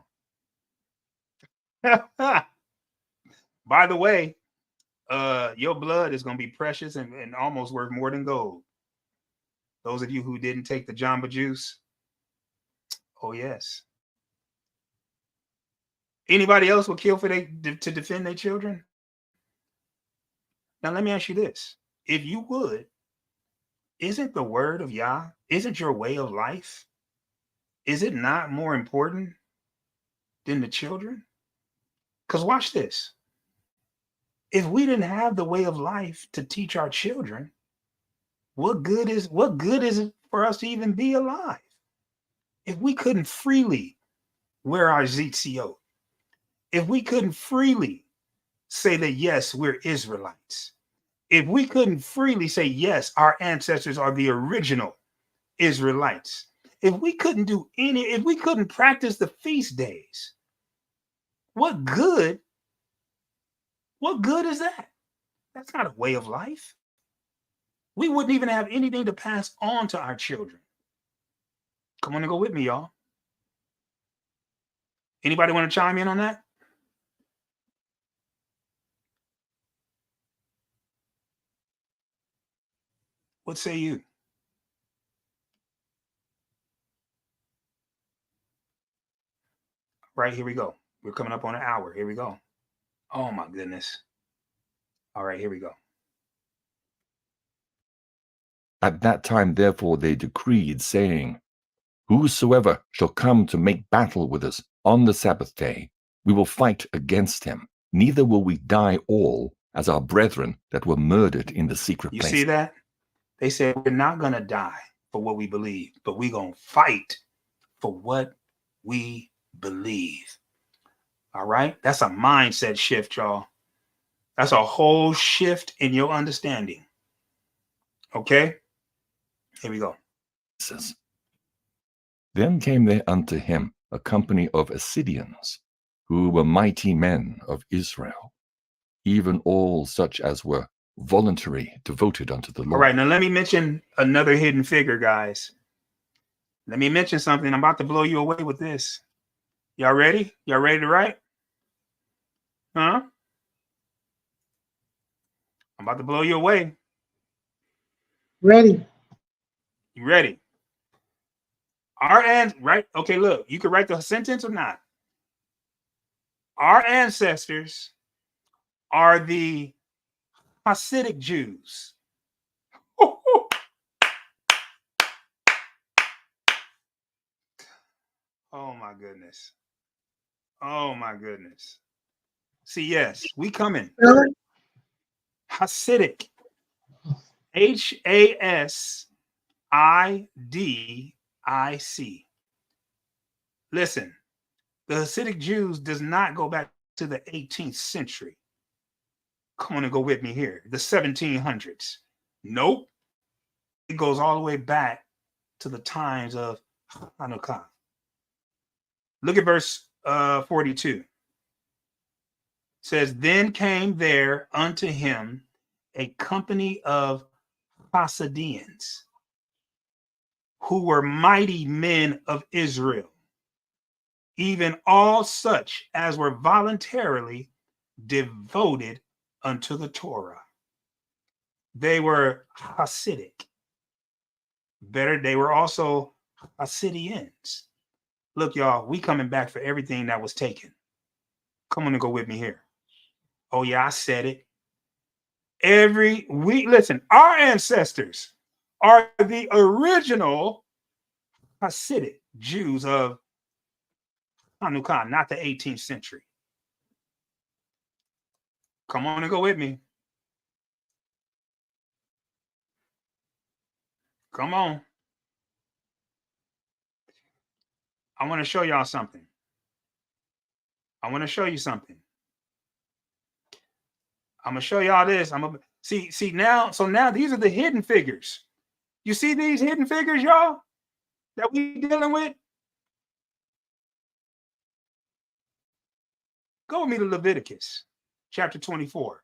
By the way, your blood is going to be precious and almost worth more than gold. Those of you who didn't take the Jamba Juice, oh yes. Anybody else will kill to defend their children? Now let me ask you this. If you would, isn't the word of Yah, isn't your way of life, is it not more important than the children? Because watch this. If we didn't have the way of life to teach our children, what good is it for us to even be alive? If we couldn't freely wear our zitziyot, if we couldn't freely say that, yes, we're Israelites, if we couldn't freely say, yes, our ancestors are the original Israelites, if we couldn't practice the feast days, what good is that? That's not a way of life. We wouldn't even have anything to pass on to our children. Come on and go with me, y'all. Anybody want to chime in on that? What say you? Right, here we go. We're coming up on an hour. Here we go. Oh my goodness. All right, here we go. At that time, therefore, they decreed, saying, Whosoever shall come to make battle with us on the Sabbath day, we will fight against him. Neither will we die all as our brethren that were murdered in the secret You place. see that? They said, we're not going to die for what we believe, but we're going to fight for what we believe. All right? That's a mindset shift, y'all. That's a whole shift in your understanding. Okay? Here we go. Then came there unto him a company of Assyrians, who were mighty men of Israel, even all such as were voluntary, devoted unto the Lord. All right, now let me mention another hidden figure, guys. Let me mention something. I'm about to blow you away with this. Y'all ready? Y'all ready to write? Huh? I'm about to blow you away. Ready. You ready? Right? Okay, look, you can write the sentence or not. Our ancestors are the Hasidic Jews. Oh my goodness. Oh my goodness. See, yes, we coming. Hasidic. Hasidic. Listen, the Hasidic Jews does not go back to the 18th century. Come on and go with me here. The 1700s. Nope. It goes all the way back to the times of Chanukah. Look at verse 42. It says, then came there unto him a company of Hasidians, who were mighty men of Israel, even all such as were voluntarily devoted unto the Torah. They were Hasidic. Better, they were also Hasidians. Look, y'all, we coming back for everything that was taken. Come on and go with me here. Oh, yeah, I said it. Every week, listen, our ancestors are the original Hasidic Jews of Chanukah, not the 18th century. Come on and go with me. Come on. I want to show y'all something. I want to show you something. I'm gonna show y'all this. I'm gonna see now. So now these are the hidden figures. You see these hidden figures, y'all, that we dealing with? Go with me to Leviticus chapter 24.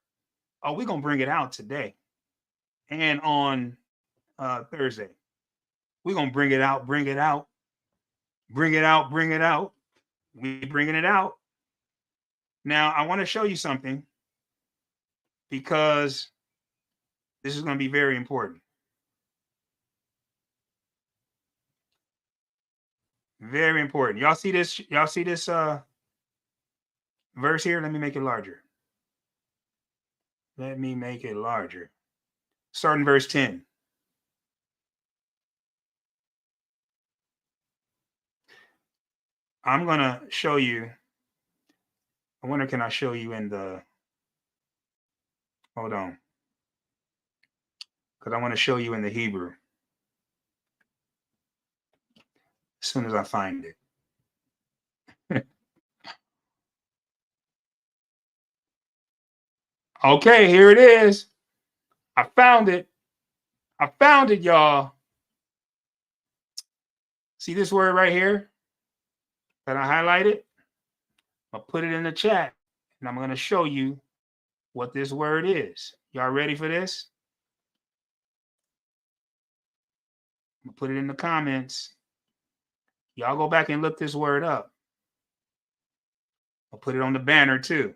Oh, we're gonna bring it out today and on Thursday. We're gonna bring it out, bring it out, bring it out, bring it out. We bringing it out. Now I want to show you something because this is going to be very important. Very important. Y'all see this? Y'all see this verse here? Let me make it larger. Let me make it larger. Starting verse 10. I'm going to show you. I wonder, can I show you in the, hold on. Because I want to show you in the Hebrew. As soon as I find it. Okay, here it is. I found it. I found it, y'all. See this word right here that I highlighted? I'll put it in the chat, and I'm going to show you what this word is. Y'all ready for this? I'm going to put it in the comments. Y'all go back and look this word up. I'll put it on the banner too.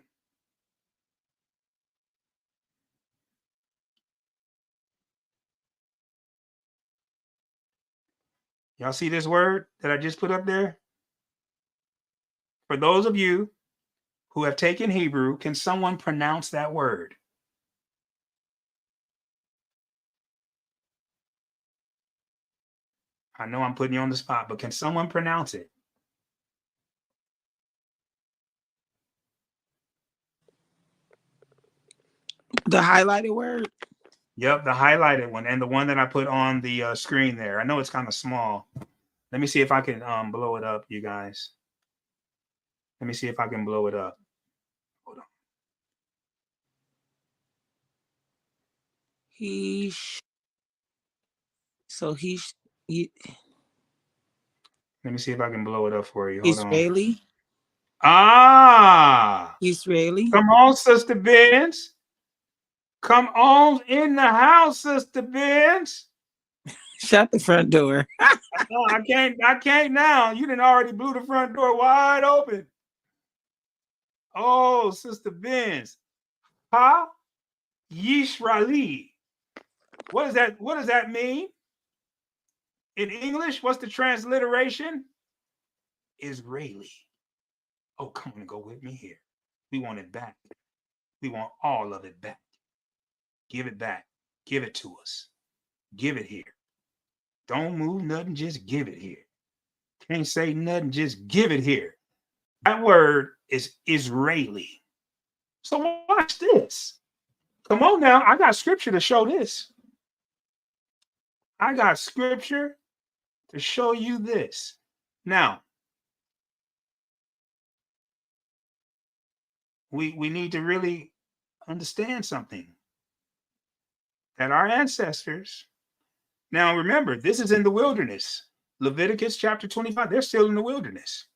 Y'all see this word that I just put up there? For those of you who have taken Hebrew, can someone pronounce that word? I know I'm putting you on the spot, but can someone pronounce it? The highlighted word. Yep, the highlighted one and the one that I put on the screen there. I know it's kind of small. Let me see if I can blow it up, you guys. Let me see if I can blow it up. Hold on. Let me see if I can blow it up for you. Hold Israeli. on. Ah, Israeli. come on, Sister Benz. Come on in the house, Sister Benz. Shut the front door. No, I can't now. You didn't already blew the front door wide open. Oh, Sister Benz. Ha Yisraeli. What does that mean? In English, what's the transliteration? Israeli. Oh, come on and go with me here. We want it back. We want all of it back. Give it back. Give it to us. Give it here. Don't move nothing, just give it here. Can't say nothing, just give it here. That word is Israeli. So watch this. Come on now. I got scripture to show this. I got scripture to show you this. Now, we need to really understand something. That our ancestors, now remember, this is in the wilderness. Leviticus chapter 25, they're still in the wilderness.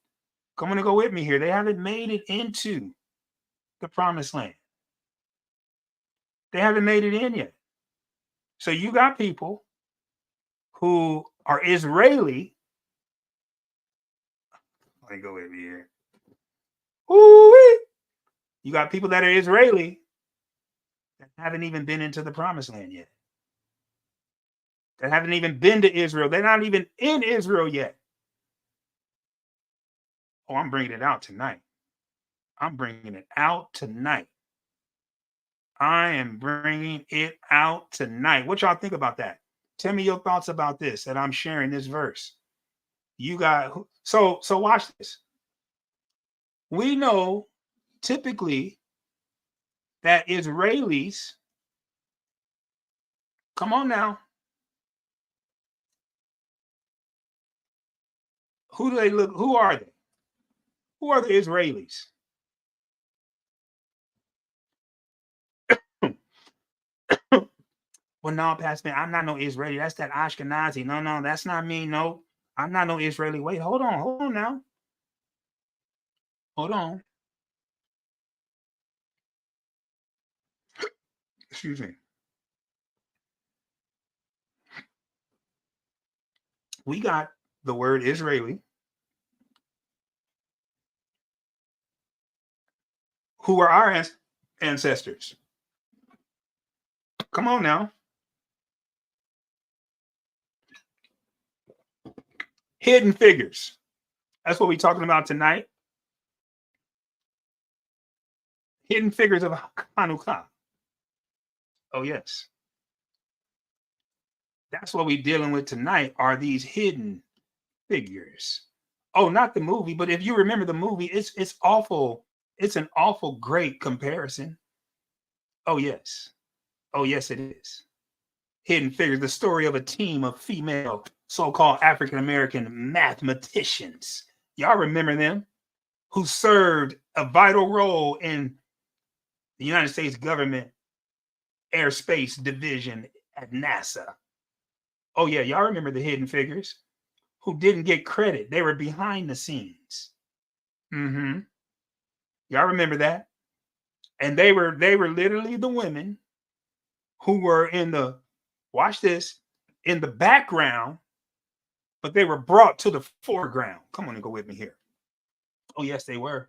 Come on and go with me here. They haven't made it into the promised land. They haven't made it in yet. So you got people who are Israeli. Let me go with me here. Ooh-wee. You got people that are Israeli that haven't even been into the promised land yet. That haven't even been to Israel. They're not even in Israel yet. Oh, I'm bringing it out tonight. I'm bringing it out tonight. I am bringing it out tonight. What y'all think about that? Tell me your thoughts about this, that I'm sharing this verse. You got, so watch this. We know typically that Israelis, come on now. Who do they look? Who are they? Who are the Israelis? Well, no, Pastor, I'm not no Israeli. That's that Ashkenazi. No, that's not me. No, I'm not no Israeli. Wait, hold on now. Hold on. Excuse me. We got the word Israeli, who are our ancestors. Come on now. Hidden figures. That's what we're talking about tonight. Hidden figures of Chanukah. Oh, yes. That's what we're dealing with tonight, are these hidden figures. Oh, not the movie, but if you remember the movie, it's awful. It's an awful great comparison. Oh, yes. Oh, yes, it is. Hidden Figures, the story of a team of female so-called African-American mathematicians. Y'all remember them? Who served a vital role in the United States government airspace division at NASA. Oh, yeah, y'all remember the Hidden Figures who didn't get credit. They were behind the scenes. Mm-hmm. Y'all remember that? And they were literally the women who were in the, watch this, in the background, but they were brought to the foreground. Come on and go with me here. Oh, yes, they were.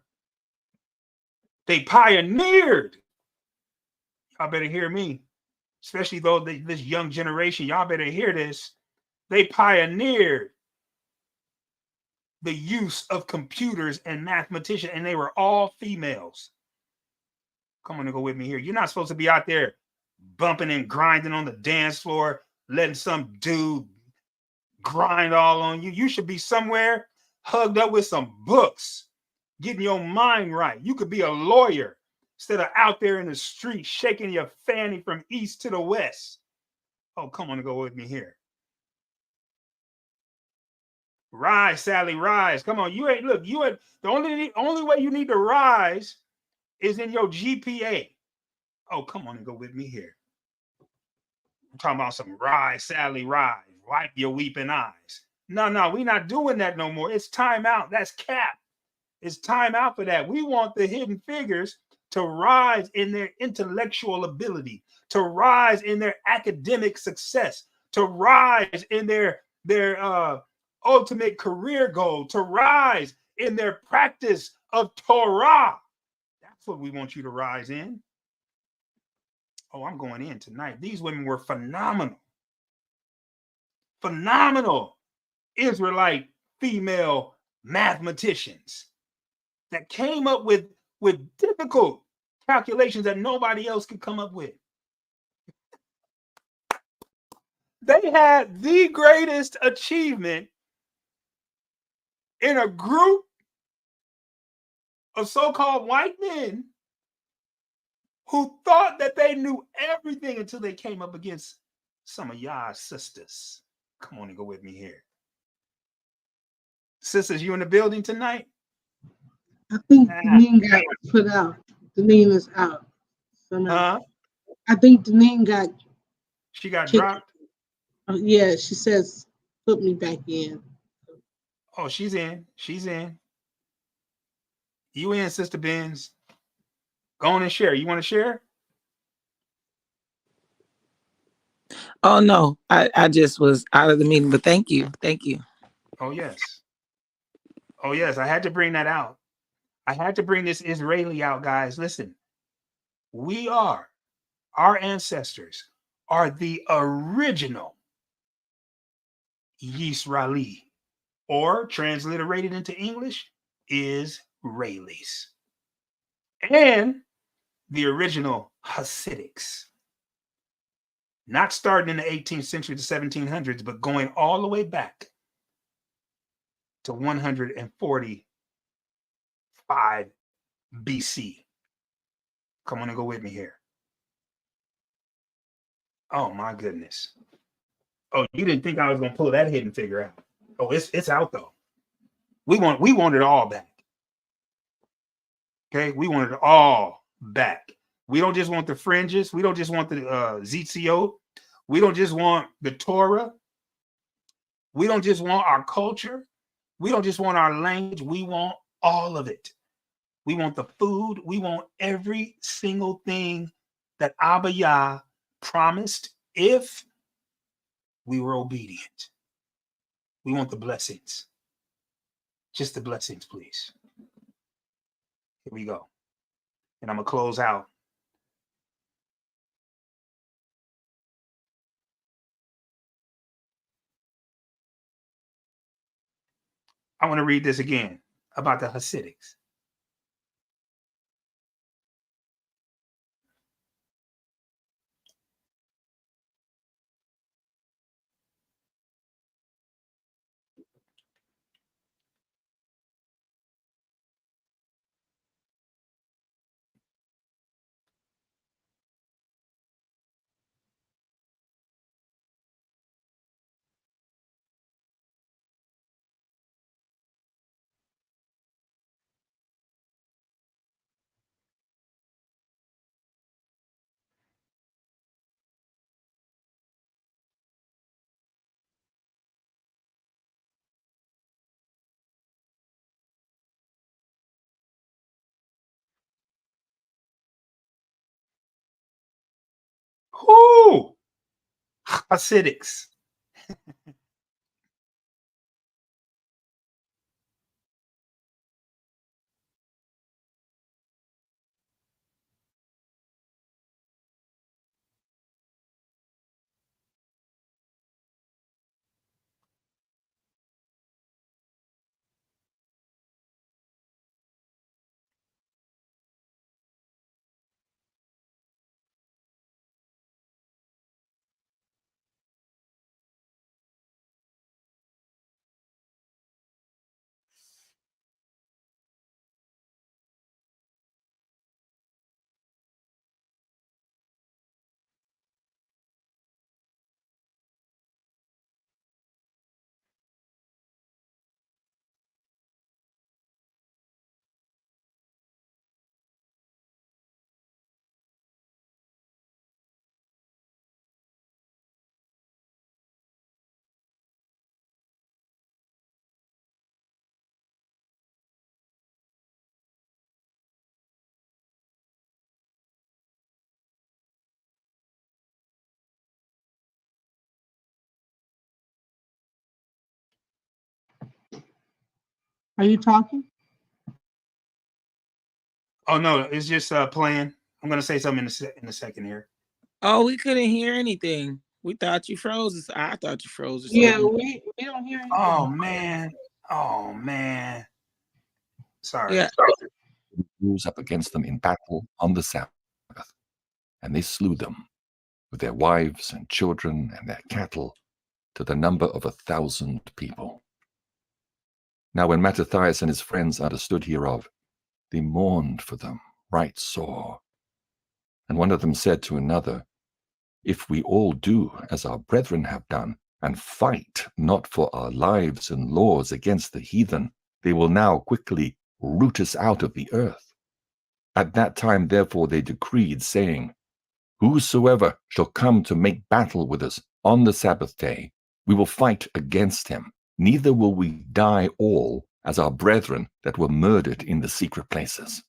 They pioneered. Y'all better hear me, especially though this young generation. Y'all better hear this. They pioneered the use of computers and mathematicians, and they were all females. Come on and go with me here. You're not supposed to be out there bumping and grinding on the dance floor, letting some dude grind all on you. You should be somewhere hugged up with some books, getting your mind right. You could be a lawyer instead of out there in the street shaking your fanny from east to the west. Oh, come on and go with me here. Rise, Sally, rise. Come on. You ain't the only way you need to rise is in your GPA. Oh, come on and go with me here. I'm talking about some rise, Sally, rise. Wipe your weeping eyes. No, we're not doing that no more. It's time out. That's cap. It's time out for that. We want the hidden figures to rise in their intellectual ability, to rise in their academic success, to rise in their ultimate career goal, to rise in their practice of Torah. That's what we want you to rise in. Oh, I'm going in tonight. These women were phenomenal. Phenomenal Israelite female mathematicians that came up with difficult calculations that nobody else could come up with. They had the greatest achievement in a group of so-called white men who thought that they knew everything until they came up against some of y'all's sisters. Come on and go with me here. Sisters, you in the building tonight? I think Deneen got put out. Deneen is out. So Huh? I think Deneen got. She got dropped? Yeah, she says, put me back in. Oh, she's in. She's in. You in, Sister Benz. Go on and share. You want to share? Oh, no. I just was out of the meeting, but thank you. Thank you. Oh, yes. Oh, yes. I had to bring that out. I had to bring this Israeli out, guys. Listen, our ancestors are the original Yisraeli, or transliterated into English, Israelis, and the original Hasidics. Not starting in the 18th century to 1700s, but going all the way back to 145 BC. Come on and go with me here. Oh my goodness. Oh, you didn't think I was gonna pull that hidden figure out. Oh, it's out though. We want it all back. Okay, we want it all back. We don't just want the fringes. We don't just want the ZCO. We don't just want the Torah. We don't just want our culture. We don't just want our language. We want all of it. We want the food. We want every single thing that Abba Yah promised if we were obedient. We want the blessings. Just the blessings, please. Here we go. And I'm going to close out. I want to read this again about the Hasidics. Whoo! Hasidics. Are you talking? Oh no, it's just playing. I'm gonna say something in a second here. Oh, we couldn't hear anything. We thought you froze. I thought you froze or Yeah, something. we don't hear anything. Oh man. Oh man. Sorry. Yeah. Rose up against them in battle on the Sabbath, and they slew them, with their wives and children and their cattle, to the number of 1,000 people. Now when Mattathias and his friends understood hereof, they mourned for them right sore. And one of them said to another, If we all do as our brethren have done, and fight not for our lives and laws against the heathen, they will now quickly root us out of the earth. At that time therefore they decreed, saying, Whosoever shall come to make battle with us on the Sabbath day, we will fight against him, neither will we die all as our brethren that were murdered in the secret places.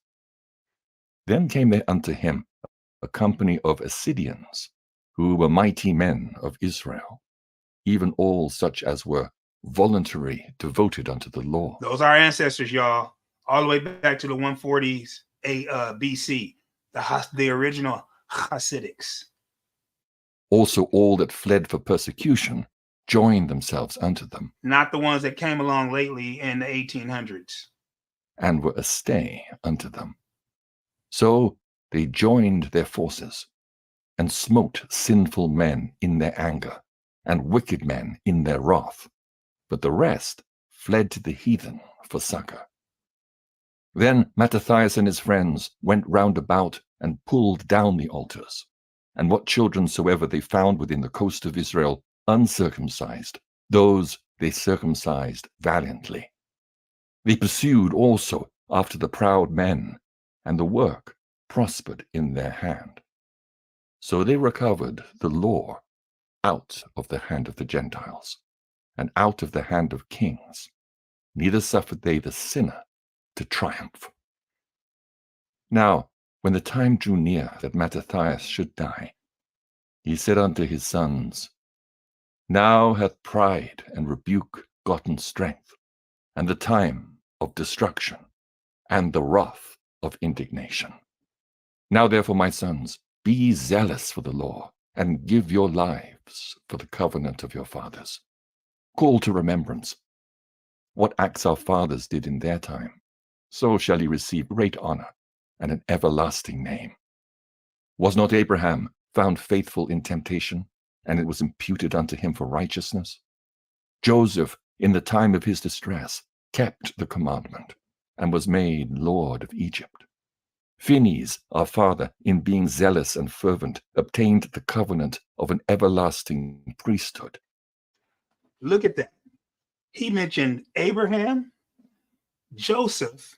Then came there unto him a company of Assyrians, who were mighty men of Israel, even all such as were voluntary devoted unto the law. Those are our ancestors, y'all, all the way back to the 140s BC, the original Hasidics. Also all that fled for persecution joined themselves unto them, Not the ones that came along lately in the 1800s. and were a stay unto them. So they joined their forces, and smote sinful men in their anger, and wicked men in their wrath. But the rest fled to the heathen for succor. Then Mattathias and his friends went round about and pulled down the altars, and what children soever they found within the coast of Israel uncircumcised, those they circumcised valiantly. They pursued also after the proud men, and the work prospered in their hand. So they recovered the law out of the hand of the Gentiles, and out of the hand of kings, neither suffered they the sinner to triumph. Now, when the time drew near that Mattathias should die, he said unto his sons, Now hath pride and rebuke gotten strength, and the time of destruction, and the wrath of indignation. Now therefore, my sons, be zealous for the law, and give your lives for the covenant of your fathers. Call to remembrance what acts our fathers did in their time, so shall ye receive great honor and an everlasting name. Was not Abraham found faithful in temptation, and it was imputed unto him for righteousness? Joseph, in the time of his distress, kept the commandment, and was made Lord of Egypt. Phinehas, our father, in being zealous and fervent, obtained the covenant of an everlasting priesthood. Look at that. He mentioned Abraham, Joseph,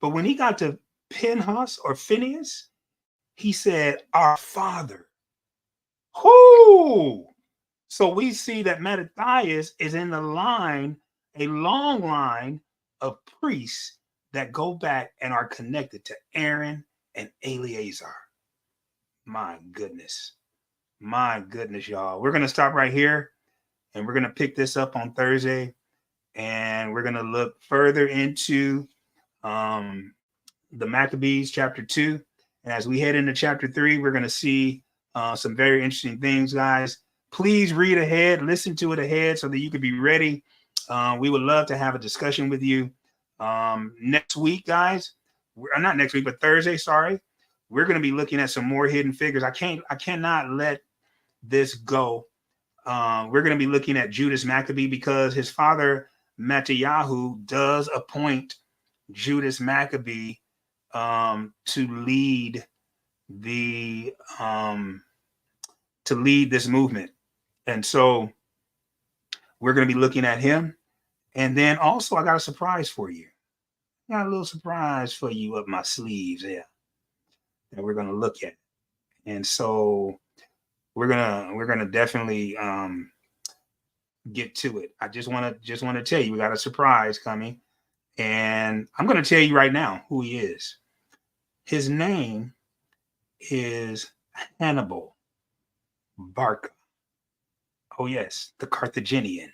but when he got to Pinhas or Phineas, he said, our father. Whoo! So we see that Mattathias is in the line, a long line of priests that go back and are connected to Aaron and Eleazar. My goodness. My goodness, y'all. We're going to stop right here, and we're going to pick this up on Thursday, and we're going to look further into the Maccabees chapter 2. And as we head into chapter 3, we're going to see some very interesting things, guys. Please read ahead, listen to it ahead so that you can be ready. We would love to have a discussion with you next week, guys. Not next week, but Thursday, sorry. We're going to be looking at some more hidden figures. I cannot let this go. We're going to be looking at Judas Maccabee because his father, Mattatyahu, does appoint Judas Maccabee to lead this movement. And so we're going to be looking at him. And then also I got a surprise for you. Got a little surprise for you up my sleeves there that we're going to look at. And so we're gonna definitely get to it. I just want to tell you we got a surprise coming, and I'm going to tell you right now who he is. His name is Hannibal Barca. Oh yes, the Carthaginian.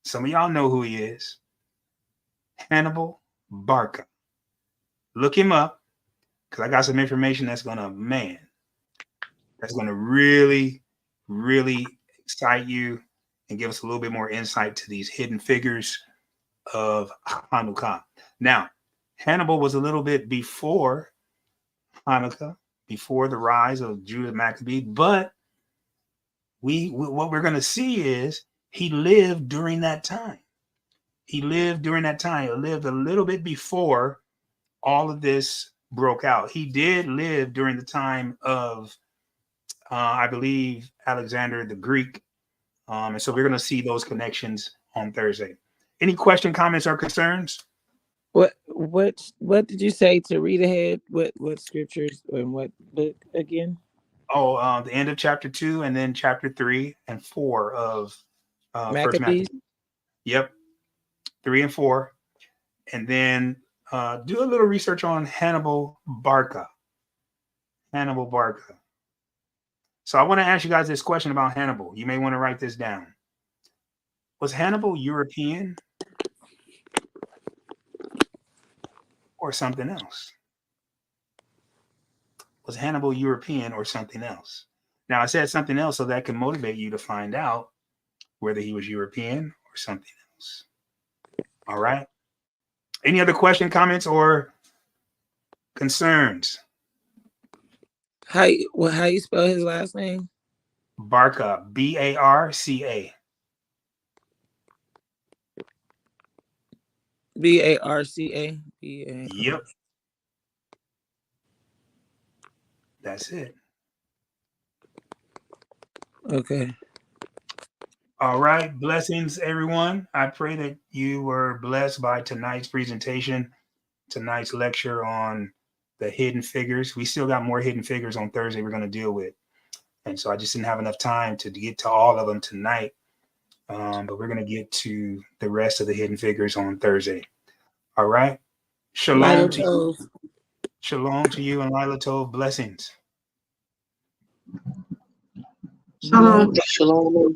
Some of y'all know who he is. Hannibal Barca. Look him up because I got some information that's going to really, really excite you and give us a little bit more insight to these hidden figures of Chanukah. Now, Hannibal was a little bit before Hanukkah, before the rise of Judah Maccabee, but what we're going to see is he lived during that time. He lived during that time. He lived a little bit before all of this broke out. He did live during the time of, I believe, Alexander the Greek. And so we're going to see those connections on Thursday. Any question, comments, or concerns? What did you say to read ahead? What scriptures and what book again? Oh, the end of chapter 2 and then chapter 3 and 4 of First Maccabees? Maccabees. Yep, 3 and 4. And then do a little research on Hannibal Barca. Hannibal Barca. So I want to ask you guys this question about Hannibal. You may want to write this down. Was Hannibal European or something else? Was Hannibal European or something else? Now, I said something else so that can motivate you to find out whether he was European or something else. All right. Any other question, comments, or concerns? How you spell his last name? Barca, B-A-R-C-A. B-A-R-C-A. Yep. That's it. Okay. All right. Blessings, everyone. I pray that you were blessed by tonight's presentation, tonight's lecture on the hidden figures. We still got more hidden figures on Thursday we're going to deal with. And so I just didn't have enough time to get to all of them tonight. But we're going to get to the rest of the hidden figures on Thursday. All right. Shalom to you. Shalom to you and Lila Tov. Blessings. Shalom. Shalom.